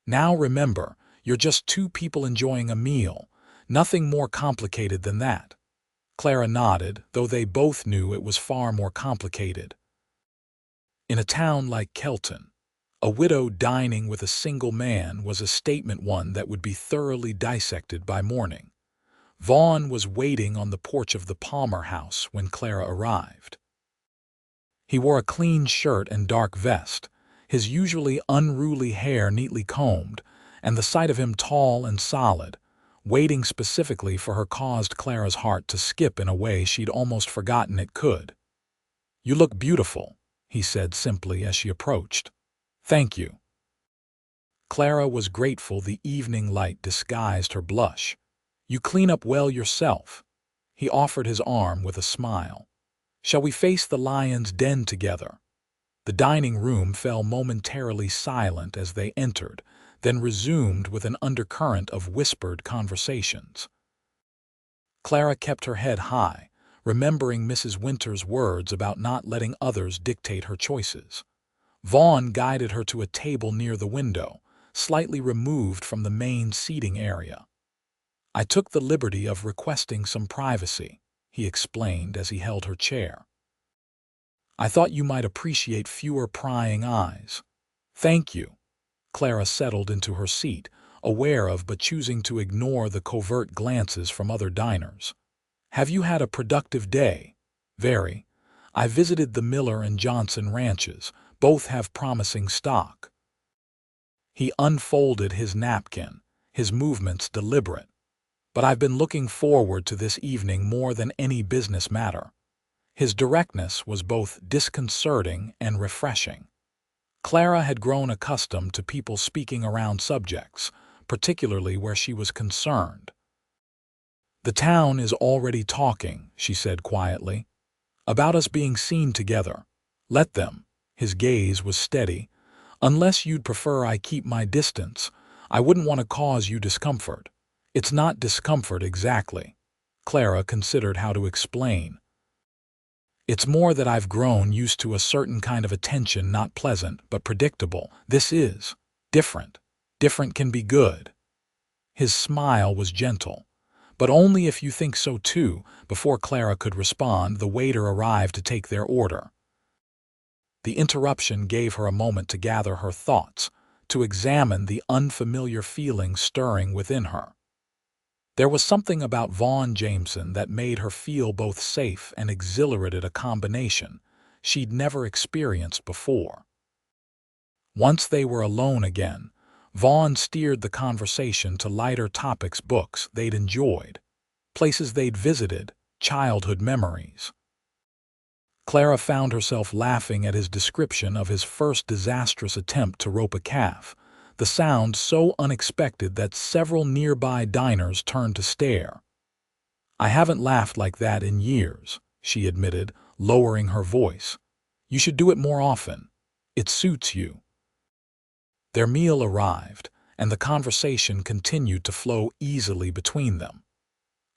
"Now remember, you're just 2 people enjoying a meal, nothing more complicated than that." Clara nodded, though they both knew it was far more complicated. In a town like Kelton, a widow dining with a single man was a statement, one that would be thoroughly dissected by morning. Vaughn was waiting on the porch of the Palmer house when Clara arrived. He wore a clean shirt and dark vest, his usually unruly hair neatly combed, and the sight of him tall and solid, waiting specifically for her caused Clara's heart to skip in a way she'd almost forgotten it could. "You look beautiful," he said simply as she approached. "Thank you." Clara was grateful the evening light disguised her blush. "You clean up well yourself." He offered his arm with a smile. "Shall we face the lion's den together?" The dining room fell momentarily silent as they entered, then resumed with an undercurrent of whispered conversations. Clara kept her head high, remembering Mrs. Winter's words about not letting others dictate her choices. Vaughn guided her to a table near the window, slightly removed from the main seating area. "I took the liberty of requesting some privacy," he explained as he held her chair. "I thought you might appreciate fewer prying eyes." "Thank you." Clara settled into her seat, aware of but choosing to ignore the covert glances from other diners. "Have you had a productive day?" "Very. I visited the Miller and Johnson ranches. Both have promising stock." He unfolded his napkin, his movements deliberate. "But I've been looking forward to this evening more than any business matter." His directness was both disconcerting and refreshing. Clara had grown accustomed to people speaking around subjects, particularly where she was concerned. "The town is already talking," she said quietly, "about us being seen together. Let them." His gaze was steady. "Unless you'd prefer I keep my distance, I wouldn't want to cause you discomfort." "It's not discomfort exactly." Clara considered how to explain. "It's more that I've grown used to a certain kind of attention, not pleasant, but predictable. This is different. Different can be good." His smile was gentle. "But only if you think so too." Before Clara could respond, the waiter arrived to take their order. The interruption gave her a moment to gather her thoughts, to examine the unfamiliar feelings stirring within her. There was something about Vaughn Jameson that made her feel both safe and exhilarated, a combination she'd never experienced before. Once they were alone again, Vaughn steered the conversation to lighter topics: books they'd enjoyed, places they'd visited, childhood memories. Clara found herself laughing at his description of his first disastrous attempt to rope a calf, the sound so unexpected that several nearby diners turned to stare. "I haven't laughed like that in years," she admitted, lowering her voice. "You should do it more often. It suits you." Their meal arrived, and the conversation continued to flow easily between them.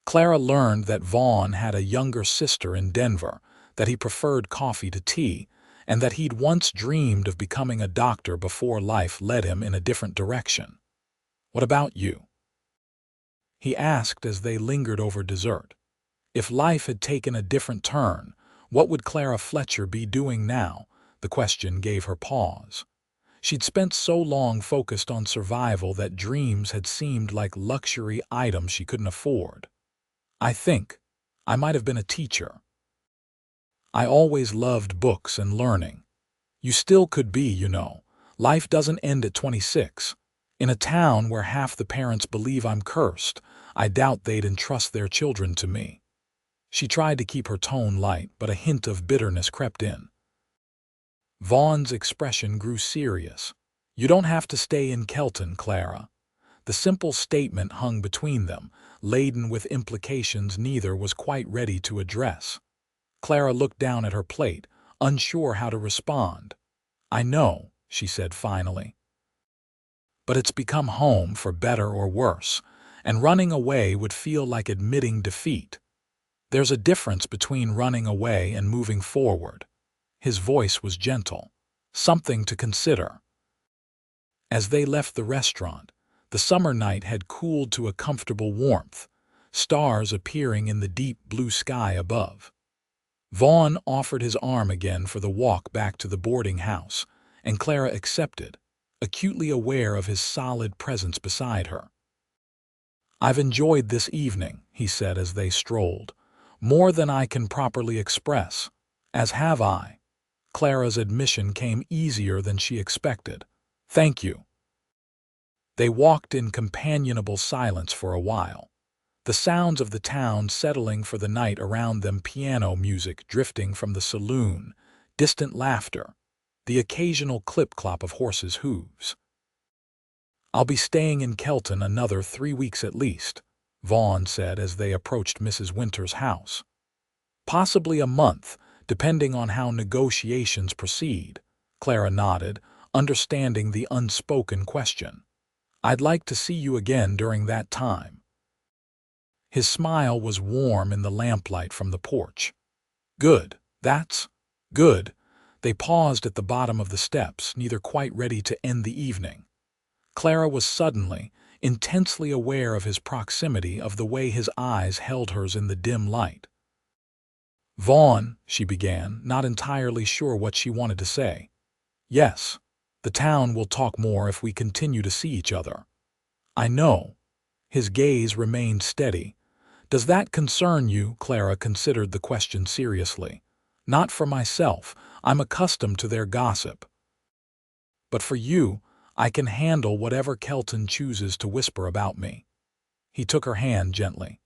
Clara learned that Vaughn had a younger sister in Denver, that he preferred coffee to tea, and that he'd once dreamed of becoming a doctor before life led him in a different direction. "What about you?" he asked as they lingered over dessert. If life had taken a different turn, what would Clara Fletcher be doing now? The question gave her pause. She'd spent so long focused on survival that dreams had seemed like luxury items she couldn't afford. "I think I might have been a teacher. I always loved books and learning." "You still could be, you know. Life doesn't end at 26. In a town where half the parents believe I'm cursed, I doubt they'd entrust their children to me." She tried to keep her tone light, but a hint of bitterness crept in. Vaughn's expression grew serious. "You don't have to stay in Kelton, Clara." The simple statement hung between them, laden with implications neither was quite ready to address. Clara looked down at her plate, unsure how to respond. "I know," she said finally. "But it's become home for better or worse, and running away would feel like admitting defeat. There's a difference between running away and moving forward." His voice was gentle. "Something to consider." As they left the restaurant, the summer night had cooled to a comfortable warmth, stars appearing in the deep blue sky above. Vaughn offered his arm again for the walk back to the boarding house, and Clara accepted, acutely aware of his solid presence beside her. "I've enjoyed this evening," he said as they strolled, "more than I can properly express." "As have I." Clara's admission came easier than she expected. "Thank you." They walked in companionable silence for a while. The sounds of the town settling for the night around them, piano music drifting from the saloon, distant laughter, the occasional clip-clop of horses' hooves. "I'll be staying in Kelton another 3 weeks at least," Vaughn said as they approached Mrs. Winter's house. "Possibly a month, depending on how negotiations proceed," Clara nodded, understanding the unspoken question. "I'd like to see you again during that time." His smile was warm in the lamplight from the porch. "Good, that's good." They paused at the bottom of the steps, neither quite ready to end the evening. Clara was suddenly, intensely aware of his proximity, of the way his eyes held hers in the dim light. "Vaughn," she began, not entirely sure what she wanted to say. "Yes, the town will talk more if we continue to see each other." "I know." His gaze remained steady. "Does that concern you?" Clara considered the question seriously. "Not for myself. I'm accustomed to their gossip. But for you, I can handle whatever Kelton chooses to whisper about me." He took her hand gently.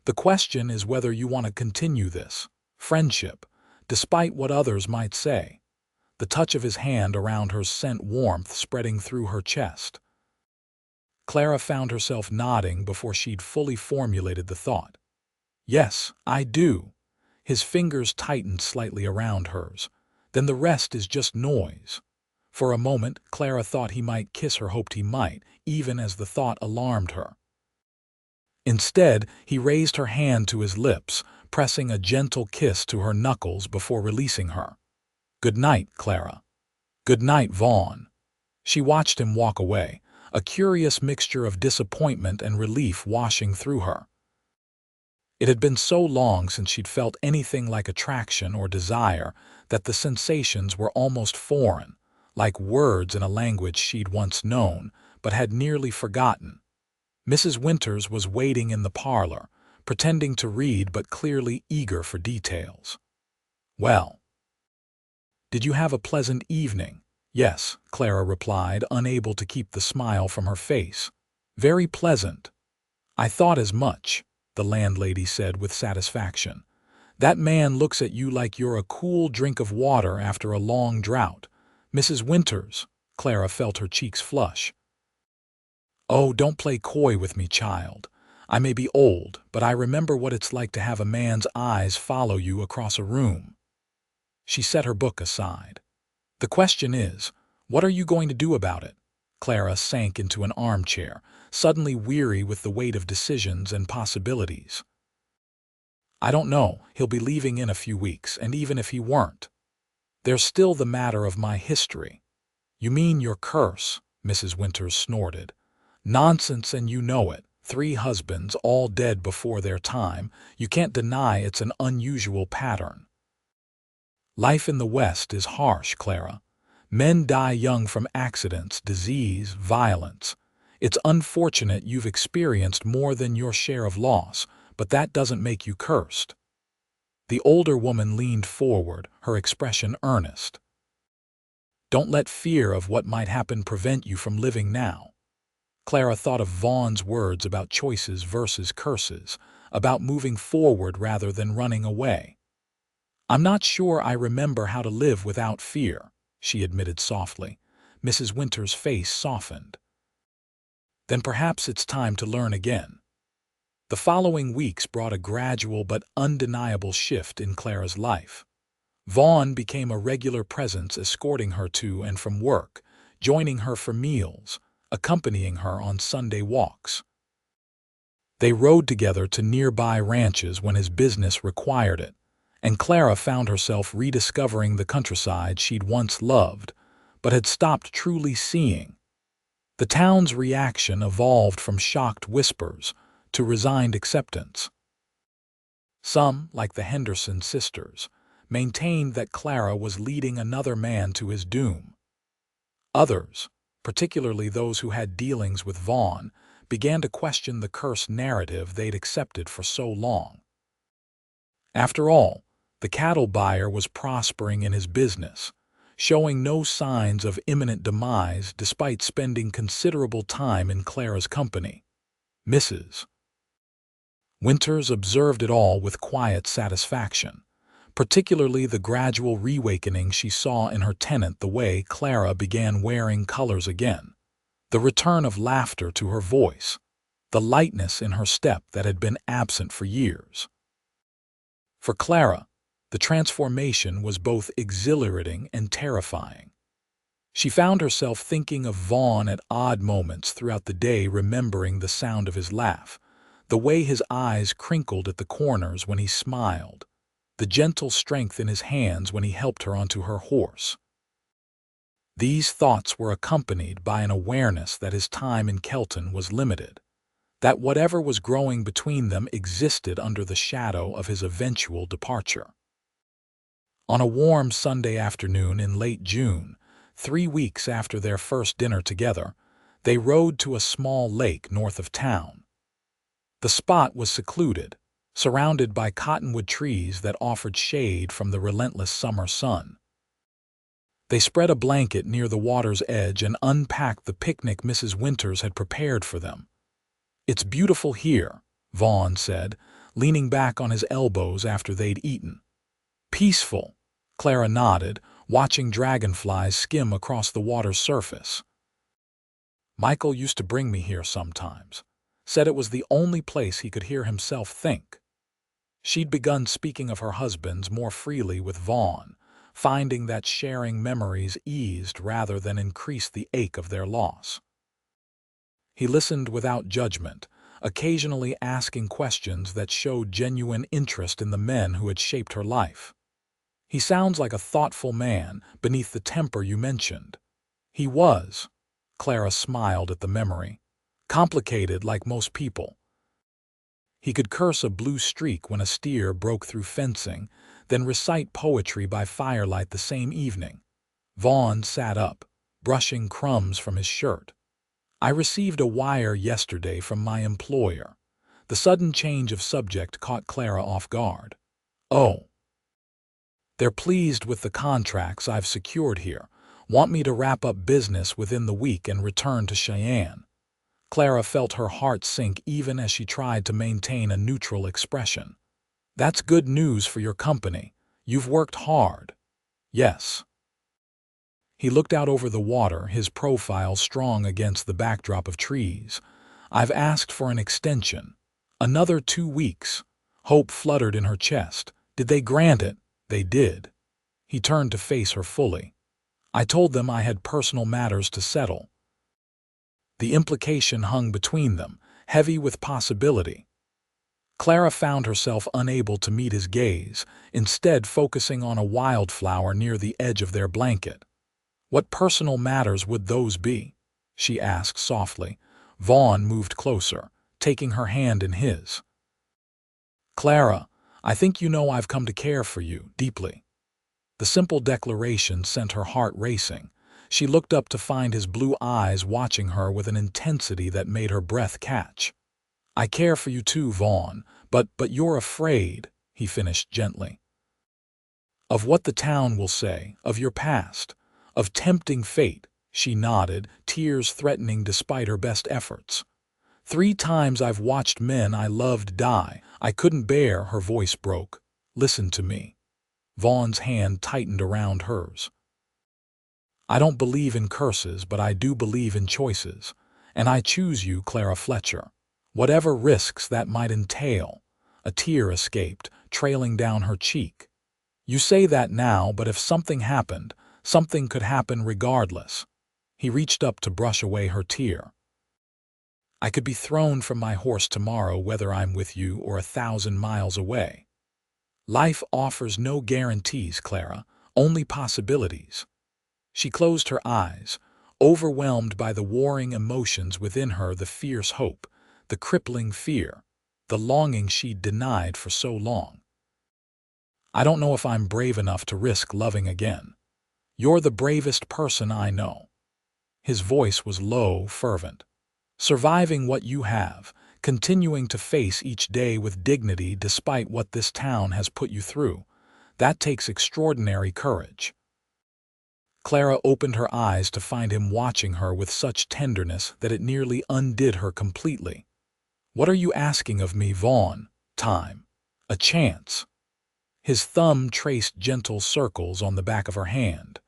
"The question is whether you want to continue this friendship, despite what others might say." The touch of his hand around her sent warmth spreading through her chest. Clara found herself nodding before she'd fully formulated the thought. "Yes, I do." His fingers tightened slightly around hers. "Then the rest is just noise." For a moment, Clara thought he might kiss her, hoped he might, even as the thought alarmed her. Instead, he raised her hand to his lips, pressing a gentle kiss to her knuckles before releasing her. "Good night, Clara." "Good night, Vaughn." She watched him walk away, a curious mixture of disappointment and relief washing through her. It had been so long since she'd felt anything like attraction or desire that the sensations were almost foreign, like words in a language she'd once known, but had nearly forgotten. Mrs. Winters was waiting in the parlor, pretending to read but clearly eager for details. "Well, did you have a pleasant evening?" "Yes," Clara replied, unable to keep the smile from her face. "Very pleasant." "I thought as much," the landlady said with satisfaction. "That man looks at you like you're a cool drink of water after a long drought." "Mrs. Winters," Clara felt her cheeks flush. "Oh, don't play coy with me, child. I may be old, but I remember what it's like to have a man's eyes follow you across a room." She set her book aside. "The question is, what are you going to do about it?" Clara sank into an armchair, suddenly weary with the weight of decisions and possibilities. "I don't know. He'll be leaving in a few weeks, and even if he weren't, there's still the matter of my history." "You mean your curse?" Mrs. Winters snorted. "Nonsense, and you know it. 3 husbands, all dead before their time. You can't deny it's an unusual pattern." "Life in the West is harsh, Clara. Men die young from accidents, disease, violence. It's unfortunate you've experienced more than your share of loss, but that doesn't make you cursed." The older woman leaned forward, her expression earnest. "Don't let fear of what might happen prevent you from living now." Clara thought of Vaughn's words about choices versus curses, about moving forward rather than running away. "I'm not sure I remember how to live without fear," she admitted softly. Mrs. Winters' face softened. "Then perhaps it's time to learn again." The following weeks brought a gradual but undeniable shift in Clara's life. Vaughn became a regular presence, escorting her to and from work, joining her for meals, accompanying her on Sunday walks. They rode together to nearby ranches when his business required it, and Clara found herself rediscovering the countryside she'd once loved, but had stopped truly seeing. The town's reaction evolved from shocked whispers to resigned acceptance. Some, like the Henderson sisters, maintained that Clara was leading another man to his doom. Others, particularly those who had dealings with Vaughn, began to question the cursed narrative they'd accepted for so long. After all, the cattle buyer was prospering in his business, showing no signs of imminent demise despite spending considerable time in Clara's company. Mrs. Winters observed it all with quiet satisfaction, particularly the gradual reawakening she saw in her tenant, the way Clara began wearing colors again, the return of laughter to her voice, the lightness in her step that had been absent for years. For Clara, the transformation was both exhilarating and terrifying. She found herself thinking of Vaughn at odd moments throughout the day, remembering the sound of his laugh, the way his eyes crinkled at the corners when he smiled, the gentle strength in his hands when he helped her onto her horse. These thoughts were accompanied by an awareness that his time in Kelton was limited, that whatever was growing between them existed under the shadow of his eventual departure. On a warm Sunday afternoon in late June, 3 weeks after their first dinner together, they rode to a small lake north of town. The spot was secluded, surrounded by cottonwood trees that offered shade from the relentless summer sun. They spread a blanket near the water's edge and unpacked the picnic Mrs. Winters had prepared for them. "It's beautiful here," Vaughn said, leaning back on his elbows after they'd eaten. "Peaceful," Clara nodded, watching dragonflies skim across the water's surface. "Michael used to bring me here sometimes. Said it was the only place he could hear himself think." She'd begun speaking of her husbands more freely with Vaughn, finding that sharing memories eased rather than increased the ache of their loss. He listened without judgment, occasionally asking questions that showed genuine interest in the men who had shaped her life. "He sounds like a thoughtful man beneath the temper you mentioned." He was. Clara smiled at the memory. "Complicated like most people. He could curse a blue streak when a steer broke through fencing, then recite poetry by firelight the same evening." Vaughn sat up, brushing crumbs from his shirt. "I received a wire yesterday from my employer." The sudden change of subject caught Clara off guard. "Oh. They're pleased with the contracts I've secured here, want me to wrap up business within the week and return to Cheyenne." Clara felt her heart sink even as she tried to maintain a neutral expression. "That's good news for your company. You've worked hard." "Yes." He looked out over the water, his profile strong against the backdrop of trees. "I've asked for an extension. Another 2 weeks." Hope fluttered in her chest. "Did they grant it?" "They did." He turned to face her fully. "I told them I had personal matters to settle." The implication hung between them, heavy with possibility. Clara found herself unable to meet his gaze, instead focusing on a wildflower near the edge of their blanket. "What personal matters would those be?" she asked softly. Vaughn moved closer, taking her hand in his. "Clara, I think you know I've come to care for you deeply." The simple declaration sent her heart racing. She looked up to find his blue eyes watching her with an intensity that made her breath catch. "I care for you too, Vaughn, but you're afraid," he finished gently. "Of what the town will say, of your past, of tempting fate." She nodded, tears threatening despite her best efforts. "3 times I've watched men I loved die. I couldn't bear." Her voice broke. "Listen to me." Vaughn's hand tightened around hers. "I don't believe in curses, but I do believe in choices. And I choose you, Clara Fletcher. Whatever risks that might entail." A tear escaped, trailing down her cheek. "You say that now, but if something happened, something could happen regardless." He reached up to brush away her tear. "I could be thrown from my horse tomorrow, whether I'm with you or 1,000 miles away. Life offers no guarantees, Clara, only possibilities." She closed her eyes, overwhelmed by the warring emotions within her, the fierce hope, the crippling fear, the longing she'd denied for so long. "I don't know if I'm brave enough to risk loving again." "You're the bravest person I know." His voice was low, fervent. "Surviving what you have, continuing to face each day with dignity despite what this town has put you through, that takes extraordinary courage." Clara opened her eyes to find him watching her with such tenderness that it nearly undid her completely. "What are you asking of me, Vaughn?" time. A chance. His thumb traced gentle circles on the back of her hand.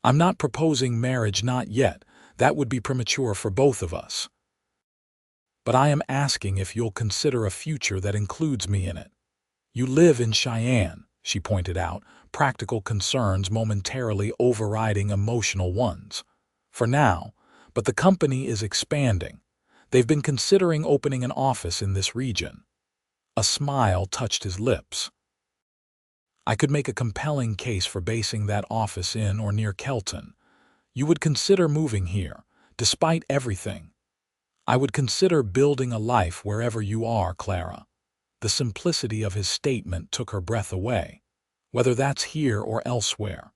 I'm not proposing marriage, not yet. That would be premature for both of us. But I am asking if you'll consider a future that includes me in it. You live in Cheyenne, she pointed out, practical concerns momentarily overriding emotional ones. For now, but the company is expanding. They've been considering opening an office in this region. A smile touched his lips. I could make a compelling case for basing that office in or near Kelton. You would consider moving here, despite everything. I would consider building a life wherever you are, Clara. The simplicity of his statement took her breath away. Whether that's here or elsewhere.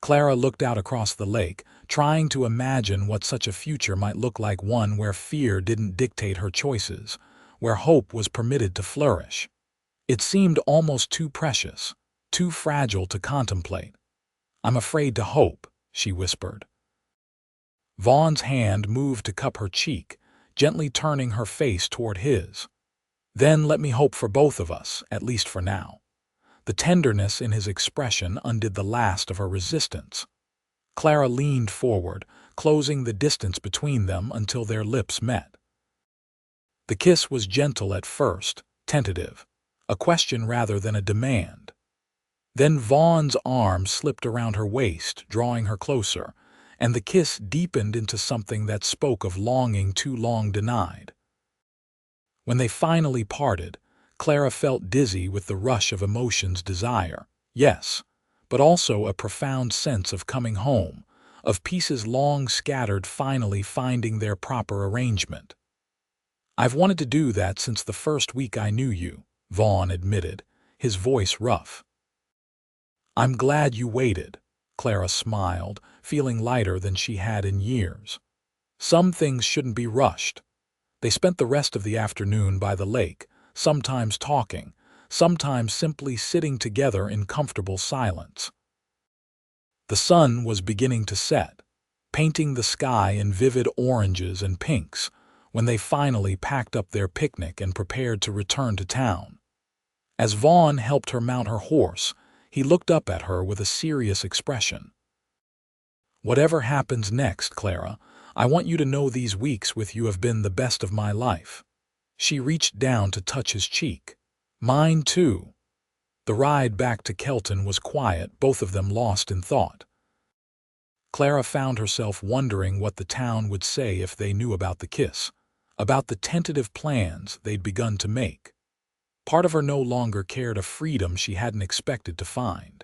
Clara looked out across the lake, trying to imagine what such a future might look like, one where fear didn't dictate her choices, where hope was permitted to flourish. It seemed almost too precious, too fragile to contemplate. I'm afraid to hope, she whispered. Vaughn's hand moved to cup her cheek, gently turning her face toward his. Then let me hope for both of us, at least for now. The tenderness in his expression undid the last of her resistance. Clara leaned forward, closing the distance between them until their lips met. The kiss was gentle at first, tentative, a question rather than a demand. Then Vaughn's arm slipped around her waist, drawing her closer, and the kiss deepened into something that spoke of longing too long denied. When they finally parted, Clara felt dizzy with the rush of emotions, desire, yes, but also a profound sense of coming home, of pieces long scattered finally finding their proper arrangement. I've wanted to do that since the first week I knew you, Vaughn admitted, his voice rough. I'm glad you waited, Clara smiled, feeling lighter than she had in years. Some things shouldn't be rushed. They spent the rest of the afternoon by the lake, sometimes talking, sometimes simply sitting together in comfortable silence. The sun was beginning to set, painting the sky in vivid oranges and pinks, when they finally packed up their picnic and prepared to return to town. As Vaughn helped her mount her horse, he looked up at her with a serious expression. Whatever happens next, Clara, I want you to know these weeks with you have been the best of my life. She reached down to touch his cheek. Mine too. The ride back to Kelton was quiet, both of them lost in thought. Clara found herself wondering what the town would say if they knew about the kiss, about the tentative plans they'd begun to make. Part of her no longer cared, a freedom she hadn't expected to find.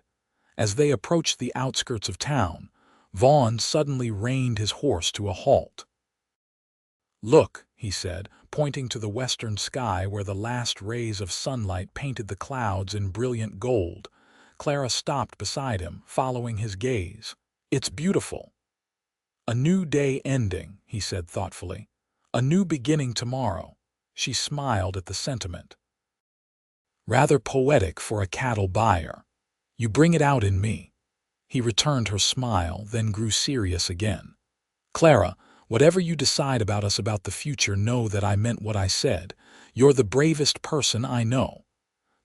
As they approached the outskirts of town, Vaughn suddenly reined his horse to a halt. Look, he said, pointing to the western sky where the last rays of sunlight painted the clouds in brilliant gold. Clara stopped beside him, following his gaze. It's beautiful. A new day ending, he said thoughtfully. A new beginning tomorrow. She smiled at the sentiment. Rather poetic for a cattle buyer. You bring it out in me. He returned her smile, then grew serious again. Clara, whatever you decide about us, about the future, know that I meant what I said. You're the bravest person I know.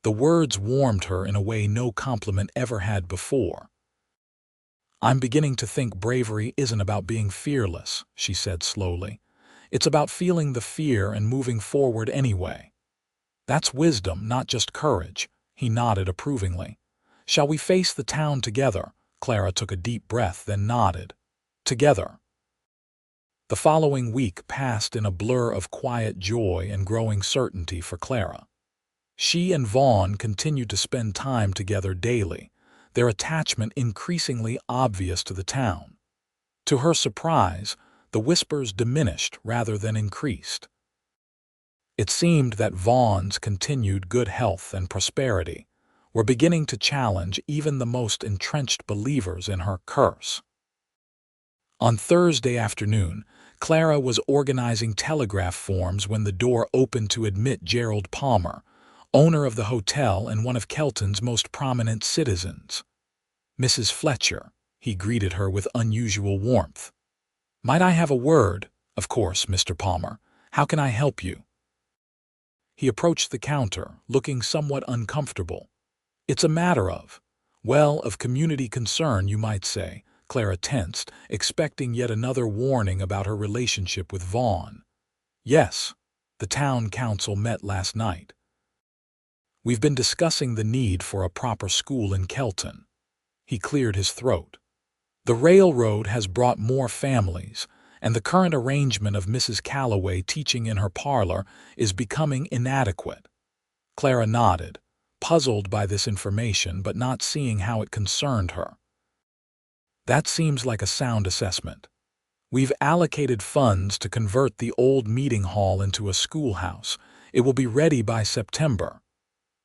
The words warmed her in a way no compliment ever had before. I'm beginning to think bravery isn't about being fearless, she said slowly. It's about feeling the fear and moving forward anyway. That's wisdom, not just courage. He nodded approvingly. Shall we face the town together? Clara took a deep breath, then nodded. Together. The following week passed in a blur of quiet joy and growing certainty for Clara. She and Vaughn continued to spend time together daily, their attachment increasingly obvious to the town. To her surprise, the whispers diminished rather than increased. It seemed that Vaughn's continued good health and prosperity were beginning to challenge even the most entrenched believers in her curse. On Thursday afternoon, Clara was organizing telegraph forms when the door opened to admit Gerald Palmer, owner of the hotel and one of Kelton's most prominent citizens. Mrs. Fletcher, he greeted her with unusual warmth. Might I have a word? Of course, Mr. Palmer. How can I help you? He approached the counter, looking somewhat uncomfortable. "It's a matter of community concern, you might say." Clara tensed, expecting yet another warning about her relationship with Vaughn. "Yes, the town council met last night. We've been discussing the need for a proper school in Kelton." He cleared his throat. "The railroad has brought more families, and the current arrangement of Mrs. Calloway teaching in her parlor is becoming inadequate." Clara nodded, puzzled by this information but not seeing how it concerned her. "That seems like a sound assessment. We've allocated funds to convert the old meeting hall into a schoolhouse. It will be ready by September."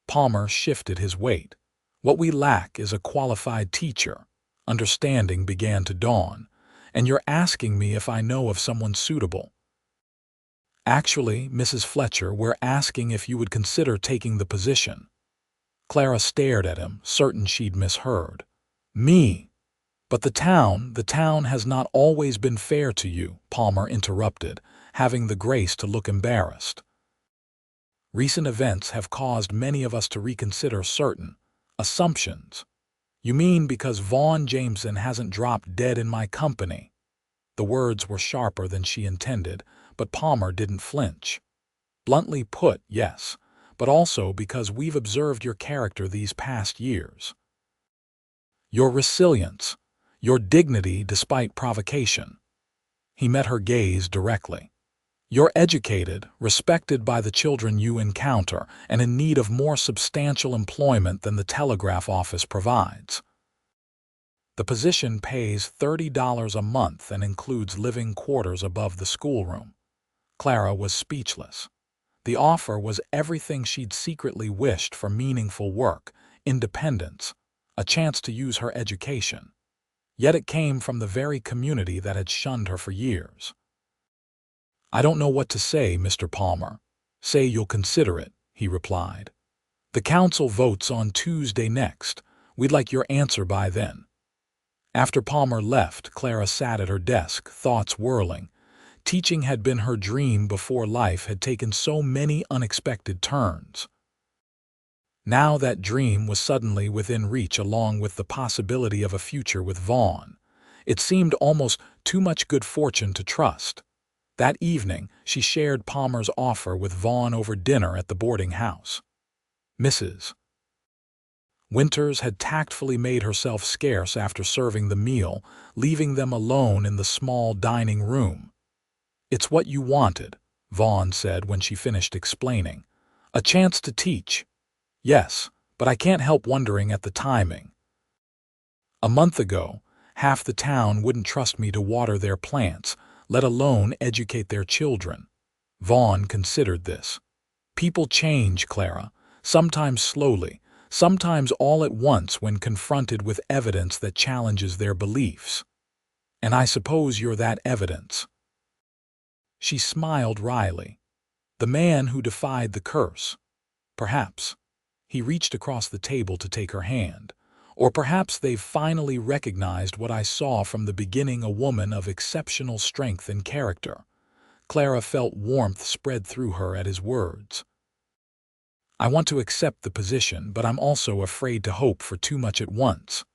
Palmer shifted his weight. "What we lack is a qualified teacher." Understanding began to dawn. "And you're asking me if I know of someone suitable." "Actually, Mrs. Fletcher, we're asking if you would consider taking the position." Clara stared at him, certain she'd misheard. "Me? But the town has not always been fair to you," Palmer interrupted, having the grace to look embarrassed. "Recent events have caused many of us to reconsider certain assumptions." "You mean because Vaughn Jameson hasn't dropped dead in my company?" The words were sharper than she intended, but Palmer didn't flinch. "Bluntly put, yes, but also because we've observed your character these past years. Your resilience, your dignity despite provocation." He met her gaze directly. "You're educated, respected by the children you encounter, and in need of more substantial employment than the telegraph office provides. The position pays $30 a month and includes living quarters above the schoolroom." Clara was speechless. The offer was everything she'd secretly wished for: meaningful work, independence, a chance to use her education. Yet it came from the very community that had shunned her for years. "I don't know what to say, Mr. Palmer." "Say you'll consider it," he replied. "The council votes on Tuesday next. We'd like your answer by then." After Palmer left, Clara sat at her desk, thoughts whirling. Teaching had been her dream before life had taken so many unexpected turns. Now that dream was suddenly within reach, along with the possibility of a future with Vaughn. It seemed almost too much good fortune to trust. That evening, she shared Palmer's offer with Vaughn over dinner at the boarding house. Mrs. Winters had tactfully made herself scarce after serving the meal, leaving them alone in the small dining room. "It's what you wanted," Vaughn said when she finished explaining. "A chance to teach." "Yes, but I can't help wondering at the timing. A month ago, half the town wouldn't trust me to water their plants, let alone educate their children." Vaughn considered this. "People change, Clara, sometimes slowly, sometimes all at once when confronted with evidence that challenges their beliefs. And I suppose you're that evidence." She smiled wryly. "The man who defied the curse. Perhaps." He reached across the table to take her hand. "Or perhaps they've finally recognized what I saw from the beginning: a woman of exceptional strength and character." Clara felt warmth spread through her at his words. "I want to accept the position, but I'm also afraid to hope for too much at once."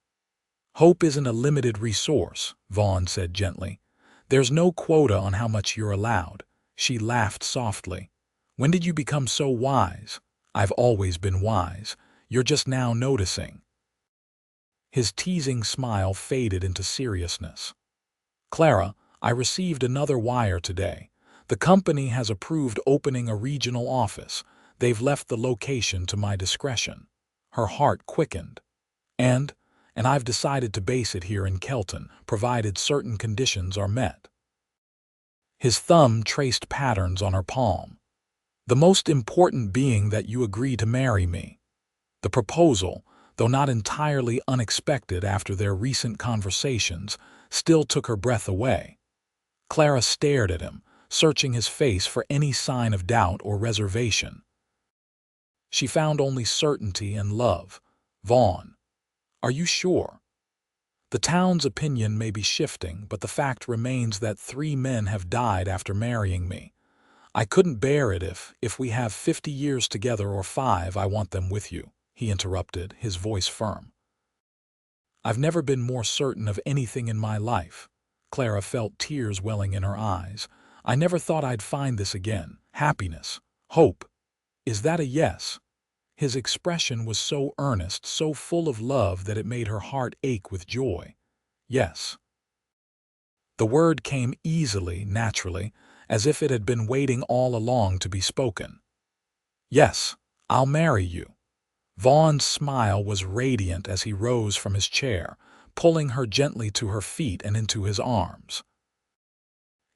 "Hope isn't a limited resource," Vaughn said gently. "There's no quota on how much you're allowed." She laughed softly. "When did you become so wise?" "I've always been wise. You're just now noticing." His teasing smile faded into seriousness. "Clara, I received another wire today. The company has approved opening a regional office. They've left the location to my discretion." Her heart quickened. And I've decided to base it here in Kelton, provided certain conditions are met." His thumb traced patterns on her palm. "The most important being that you agree to marry me." The proposal, though not entirely unexpected after their recent conversations, still took her breath away. Clara stared at him, searching his face for any sign of doubt or reservation. She found only certainty and love. "Vaughn, are you sure? The town's opinion may be shifting, but the fact remains that 3 men have died after marrying me. I couldn't bear it if we have 50 years together or 5, I want them with you, he interrupted, his voice firm. I've never been more certain of anything in my life. Clara felt tears welling in her eyes. I never thought I'd find this again. Happiness. Hope. Is that a yes? His expression was so earnest, so full of love that it made her heart ache with joy. Yes. The word came easily, naturally, as if it had been waiting all along to be spoken. Yes, I'll marry you. Vaughn's smile was radiant as he rose from his chair, pulling her gently to her feet and into his arms.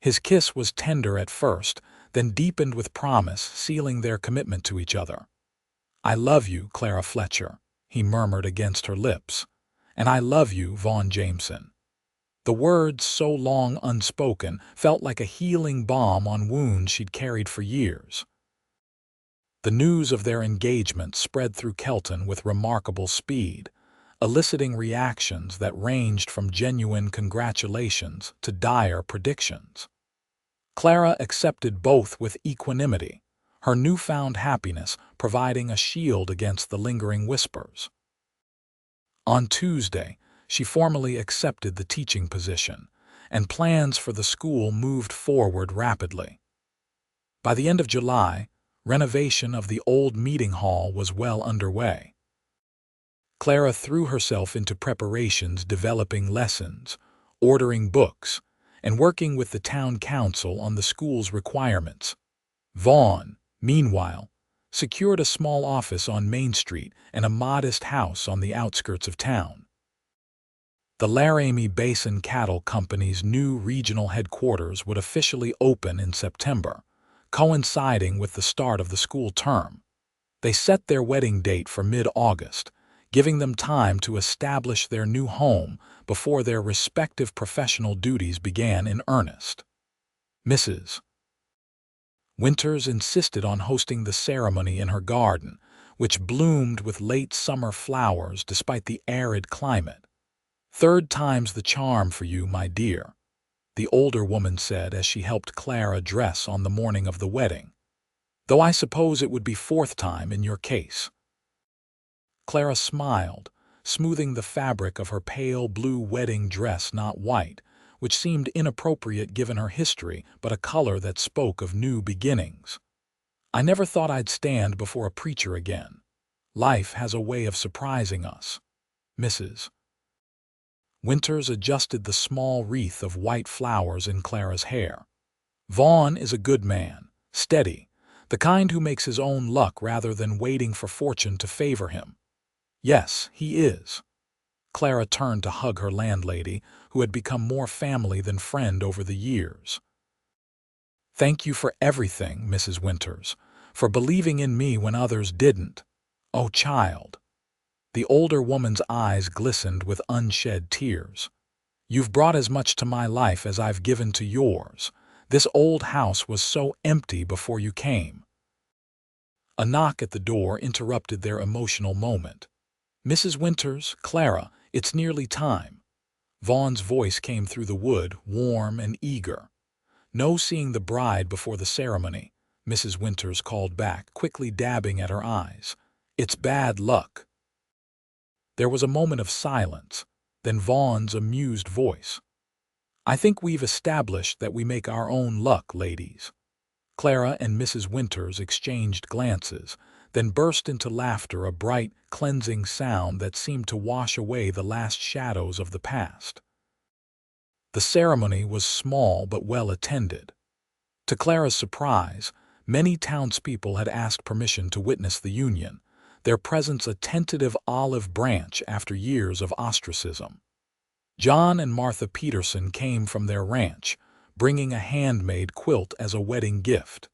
His kiss was tender at first, then deepened with promise, sealing their commitment to each other. I love you, Clara Fletcher, he murmured against her lips. And I love you, Vaughn Jameson. The words, so long unspoken, felt like a healing balm on wounds she'd carried for years. The news of their engagement spread through Kelton with remarkable speed, eliciting reactions that ranged from genuine congratulations to dire predictions. Clara accepted both with equanimity, her newfound happiness providing a shield against the lingering whispers. On Tuesday, she formally accepted the teaching position, and plans for the school moved forward rapidly. By the end of July, renovation of the old meeting hall was well underway. Clara threw herself into preparations, developing lessons, ordering books, and working with the town council on the school's requirements. Vaughn, meanwhile, secured a small office on Main Street and a modest house on the outskirts of town. The Laramie Basin Cattle Company's new regional headquarters would officially open in September, coinciding with the start of the school term. They set their wedding date for mid-August, giving them time to establish their new home before their respective professional duties began in earnest. Mrs. Winters insisted on hosting the ceremony in her garden, which bloomed with late summer flowers despite the arid climate. "Third time's the charm for you, my dear," the older woman said as she helped Clara dress on the morning of the wedding. "Though I suppose it would be fourth time in your case." Clara smiled, smoothing the fabric of her pale blue wedding dress, not white, which seemed inappropriate given her history, but a color that spoke of new beginnings. "I never thought I'd stand before a preacher again. Life has a way of surprising us." Mrs. Winters adjusted the small wreath of white flowers in Clara's hair. "Vaughn is a good man, steady, the kind who makes his own luck rather than waiting for fortune to favor him." "Yes, he is." Clara turned to hug her landlady, who had become more family than friend over the years. "Thank you for everything, Mrs. Winters, for believing in me when others didn't. Oh, child." The older woman's eyes glistened with unshed tears. "You've brought as much to my life as I've given to yours. This old house was so empty before you came." A knock at the door interrupted their emotional moment. "Mrs. Winters, Clara, it's nearly time." Vaughn's voice came through the wood, warm and eager. "No seeing the bride before the ceremony," Mrs. Winters called back, quickly dabbing at her eyes. "It's bad luck." There was a moment of silence, then Vaughn's amused voice. "I think we've established that we make our own luck, ladies." Clara and Mrs. Winters exchanged glances, then burst into laughter, a bright, cleansing sound that seemed to wash away the last shadows of the past. The ceremony was small but well attended. To Clara's surprise, many townspeople had asked permission to witness the union, their presence a tentative olive branch after years of ostracism. John and Martha Peterson came from their ranch, bringing a handmade quilt as a wedding gift.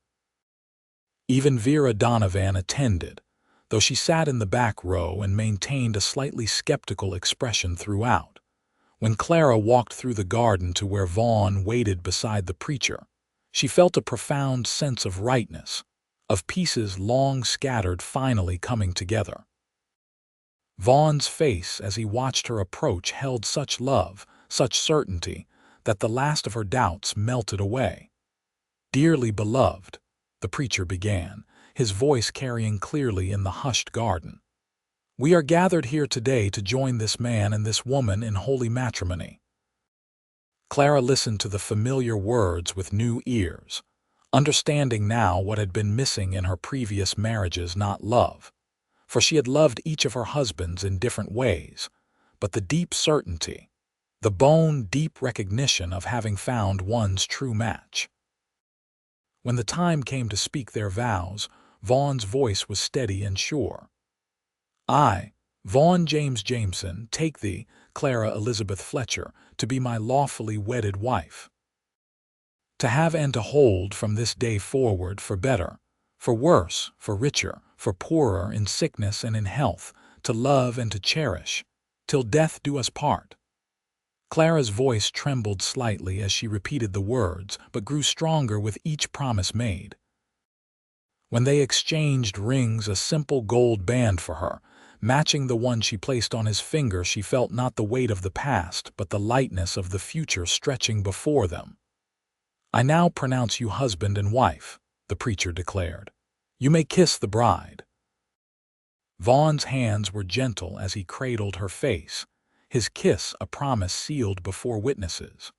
Even Vera Donovan attended, though she sat in the back row and maintained a slightly skeptical expression throughout. When Clara walked through the garden to where Vaughn waited beside the preacher, she felt a profound sense of rightness, of pieces long scattered finally coming together. Vaughn's face as he watched her approach held such love, such certainty, that the last of her doubts melted away. "Dearly beloved," the preacher began, his voice carrying clearly in the hushed garden. "We are gathered here today to join this man and this woman in holy matrimony." Clara listened to the familiar words with new ears, understanding now what had been missing in her previous marriages, not love, for she had loved each of her husbands in different ways, but the deep certainty, the bone-deep recognition of having found one's true match. When the time came to speak their vows, Vaughn's voice was steady and sure. "I, Vaughn Jameson, take thee, Clara Elizabeth Fletcher, to be my lawfully wedded wife. To have and to hold from this day forward, for better, for worse, for richer, for poorer, in sickness and in health, to love and to cherish, till death do us part." Clara's voice trembled slightly as she repeated the words, but grew stronger with each promise made. When they exchanged rings, a simple gold band for her, matching the one she placed on his finger, she felt not the weight of the past, but the lightness of the future stretching before them. "I now pronounce you husband and wife," the preacher declared. "You may kiss the bride." Vaughn's hands were gentle as he cradled her face, his kiss a promise sealed before witnesses.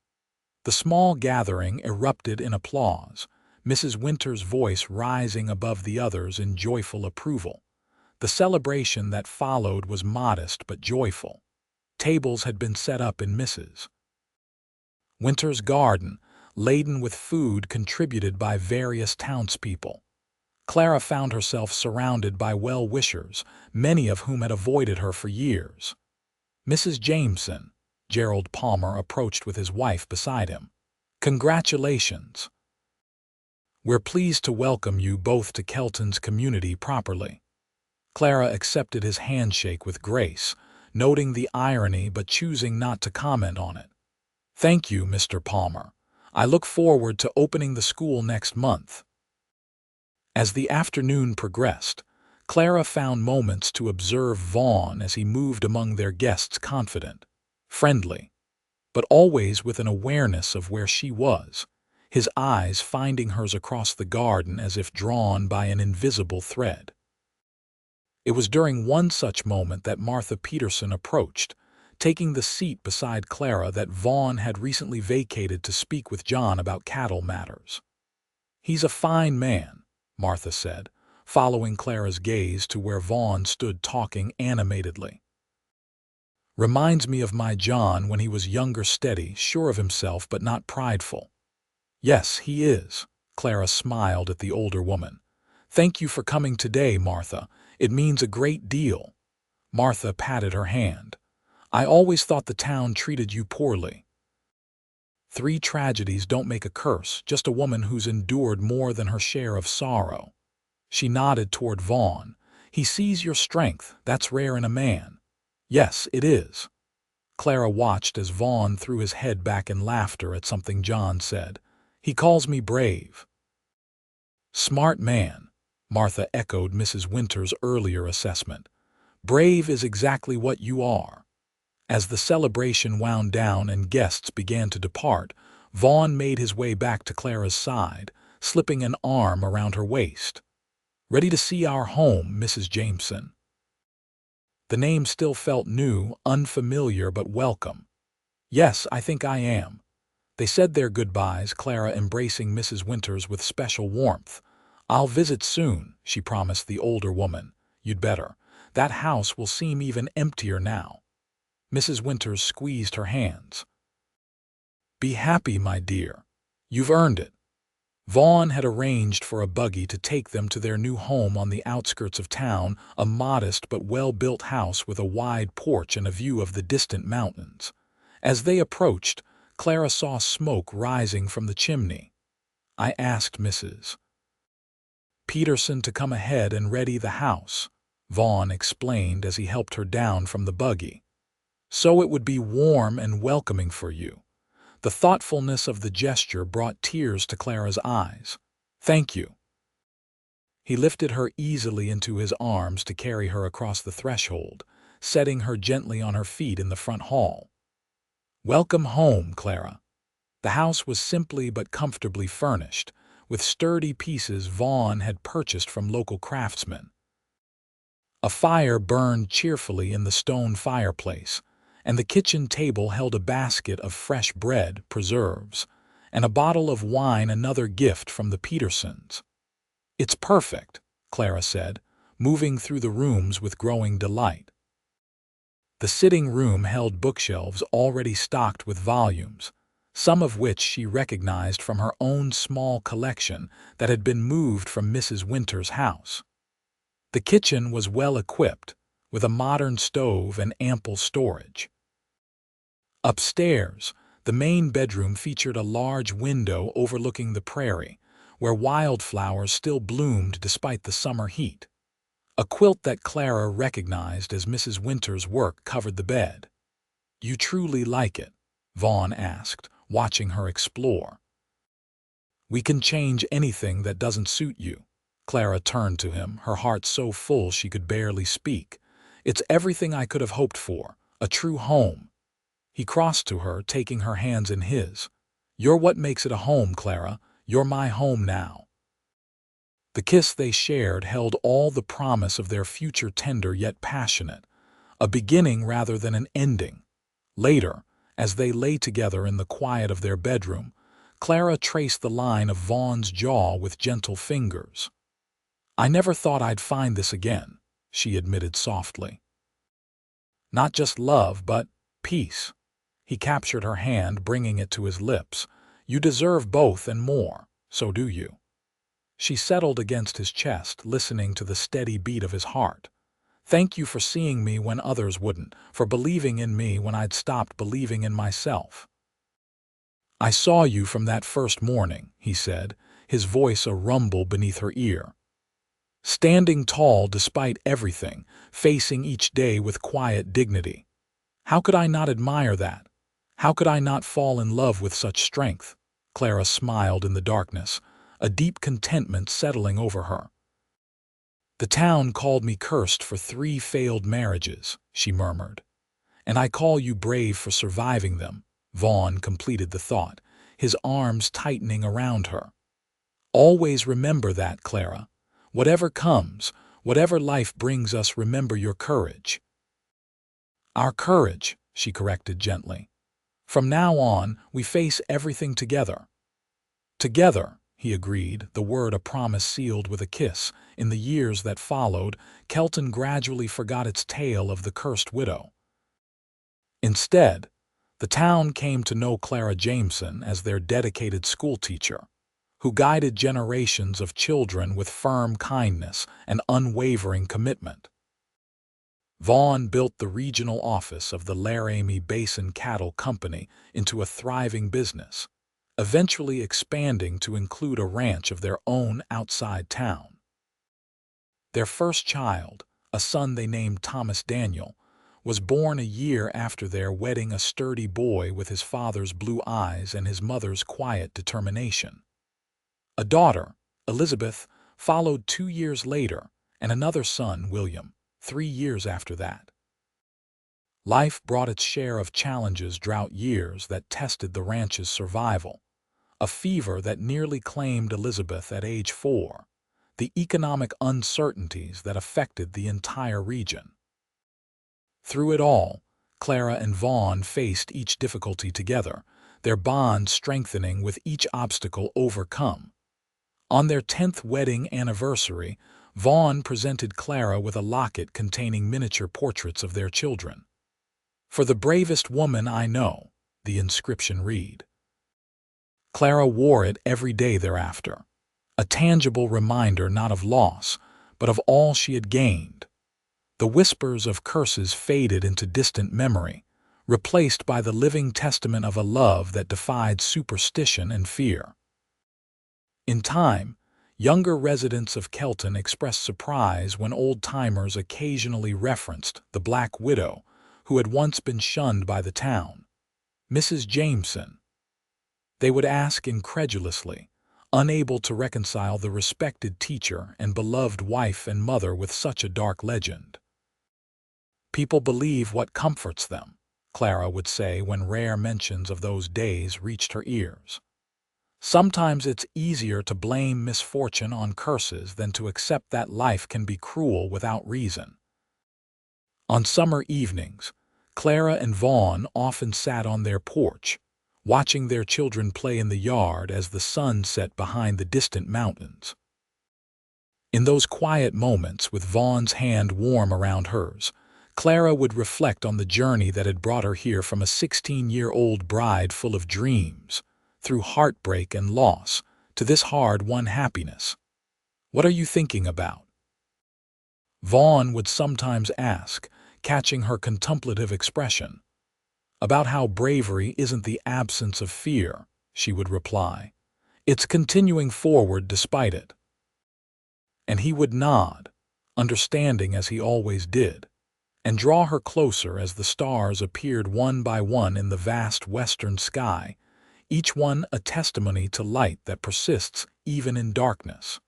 The small gathering erupted in applause, Mrs. Winter's voice rising above the others in joyful approval. The celebration that followed was modest but joyful. Tables had been set up in Mrs. Winter's garden, laden with food contributed by various townspeople. Clara found herself surrounded by well-wishers, many of whom had avoided her for years. "Mrs. Jameson," Gerald Palmer approached with his wife beside him. "Congratulations. We're pleased to welcome you both to Kelton's community properly." Clara accepted his handshake with grace, noting the irony but choosing not to comment on it. "Thank you, Mr. Palmer. I look forward to opening the school next month." As the afternoon progressed, Clara found moments to observe Vaughn as he moved among their guests, confident, friendly, but always with an awareness of where she was, his eyes finding hers across the garden as if drawn by an invisible thread. It was during one such moment that Martha Peterson approached, taking the seat beside Clara that Vaughn had recently vacated to speak with John about cattle matters. "He's a fine man," Martha said, following Clara's gaze to where Vaughn stood talking animatedly. "Reminds me of my John when he was younger, steady, sure of himself but not prideful." "Yes, he is," Clara smiled at the older woman. "Thank you for coming today, Martha. It means a great deal." Martha patted her hand. "I always thought the town treated you poorly." "3 tragedies don't make a curse, just a woman who's endured more than her share of sorrow." She nodded toward Vaughn. "He sees your strength. That's rare in a man." "Yes, it is." Clara watched as Vaughn threw his head back in laughter at something John said. "He calls me brave." "Smart man," Martha echoed Mrs. Winter's earlier assessment. "Brave is exactly what you are." As the celebration wound down and guests began to depart, Vaughn made his way back to Clara's side, slipping an arm around her waist. "Ready to see our home, Mrs. Jameson?" The name still felt new, unfamiliar but welcome. "Yes, I think I am." They said their goodbyes, Clara embracing Mrs. Winters with special warmth. "I'll visit soon," she promised the older woman. "You'd better. That house will seem even emptier now." Mrs. Winters squeezed her hands. "Be happy, my dear. You've earned it." Vaughn had arranged for a buggy to take them to their new home on the outskirts of town, a modest but well-built house with a wide porch and a view of the distant mountains. As they approached, Clara saw smoke rising from the chimney. "I asked Mrs. Peterson to come ahead and ready the house," Vaughn explained as he helped her down from the buggy. "So it would be warm and welcoming for you." The thoughtfulness of the gesture brought tears to Clara's eyes. "Thank you." He lifted her easily into his arms to carry her across the threshold, setting her gently on her feet in the front hall. "Welcome home, Clara." The house was simply but comfortably furnished, with sturdy pieces Vaughn had purchased from local craftsmen. A fire burned cheerfully in the stone fireplace, and the kitchen table held a basket of fresh bread, preserves, and a bottle of wine, another gift from the Petersons. "It's perfect," Clara said, moving through the rooms with growing delight. The sitting room held bookshelves already stocked with volumes, some of which she recognized from her own small collection that had been moved from Mrs. Winter's house. The kitchen was well equipped, with a modern stove and ample storage. Upstairs, the main bedroom featured a large window overlooking the prairie, where wildflowers still bloomed despite the summer heat. A quilt that Clara recognized as Mrs. Winter's work covered the bed. "You truly like it?" Vaughn asked, watching her explore. "We can change anything that doesn't suit you." Clara turned to him, her heart so full she could barely speak. "It's everything I could have hoped for, a true home." He crossed to her, taking her hands in his. "You're what makes it a home, Clara. You're my home now." The kiss they shared held all the promise of their future, tender yet passionate, a beginning rather than an ending. Later, as they lay together in the quiet of their bedroom, Clara traced the line of Vaughn's jaw with gentle fingers. "I never thought I'd find this again," she admitted softly. "Not just love, but peace." He captured her hand, bringing it to his lips. "You deserve both and more, so do you." She settled against his chest, listening to the steady beat of his heart. "Thank you for seeing me when others wouldn't, for believing in me when I'd stopped believing in myself." "I saw you from that first morning," he said, his voice a rumble beneath her ear. "Standing tall despite everything, facing each day with quiet dignity. How could I not admire that? How could I not fall in love with such strength?" Clara smiled in the darkness, a deep contentment settling over her. "The town called me cursed for 3 failed marriages," she murmured. "And I call you brave for surviving them," Vaughn completed the thought, his arms tightening around her. "Always remember that, Clara. Whatever comes, whatever life brings us, remember your courage." "Our courage," she corrected gently. "From now on, we face everything together." "Together," he agreed, the word a promise sealed with a kiss. In the years that followed, Kelton gradually forgot its tale of the cursed widow. Instead, the town came to know Clara Jameson as their dedicated schoolteacher, who guided generations of children with firm kindness and unwavering commitment. Vaughn built the regional office of the Laramie Basin Cattle Company into a thriving business, eventually expanding to include a ranch of their own outside town. Their first child, a son they named Thomas Daniel, was born a year after their wedding, a sturdy boy with his father's blue eyes and his mother's quiet determination. A daughter, Elizabeth, followed 2 years later, and another son, William, 3 years after that. Life brought its share of challenges, drought years that tested the ranch's survival, a fever that nearly claimed Elizabeth at age 4, the economic uncertainties that affected the entire region. Through it all, Clara and Vaughn faced each difficulty together, their bond strengthening with each obstacle overcome. On their 10th wedding anniversary, Vaughn presented Clara with a locket containing miniature portraits of their children. "For the bravest woman I know," the inscription read. Clara wore it every day thereafter, a tangible reminder not of loss, but of all she had gained. The whispers of curses faded into distant memory, replaced by the living testament of a love that defied superstition and fear. In time, younger residents of Kelton expressed surprise when old-timers occasionally referenced the Black Widow, who had once been shunned by the town, Mrs. Jameson. They would ask incredulously, unable to reconcile the respected teacher and beloved wife and mother with such a dark legend. "People believe what comforts them," Clara would say when rare mentions of those days reached her ears. Sometimes it's easier to blame misfortune on curses than to accept that life can be cruel without reason. On summer evenings, Clara and Vaughn often sat on their porch, watching their children play in the yard as the sun set behind the distant mountains. In those quiet moments, with Vaughn's hand warm around hers, Clara would reflect on the journey that had brought her here from a 16-year-old bride full of dreams, through heartbreak and loss, to this hard-won happiness. "What are you thinking about?" Vaughn would sometimes ask, catching her contemplative expression. "About how bravery isn't the absence of fear," she would reply. "It's continuing forward despite it." And he would nod, understanding as he always did, and draw her closer as the stars appeared one by one in the vast western sky, each one a testimony to light that persists even in darkness.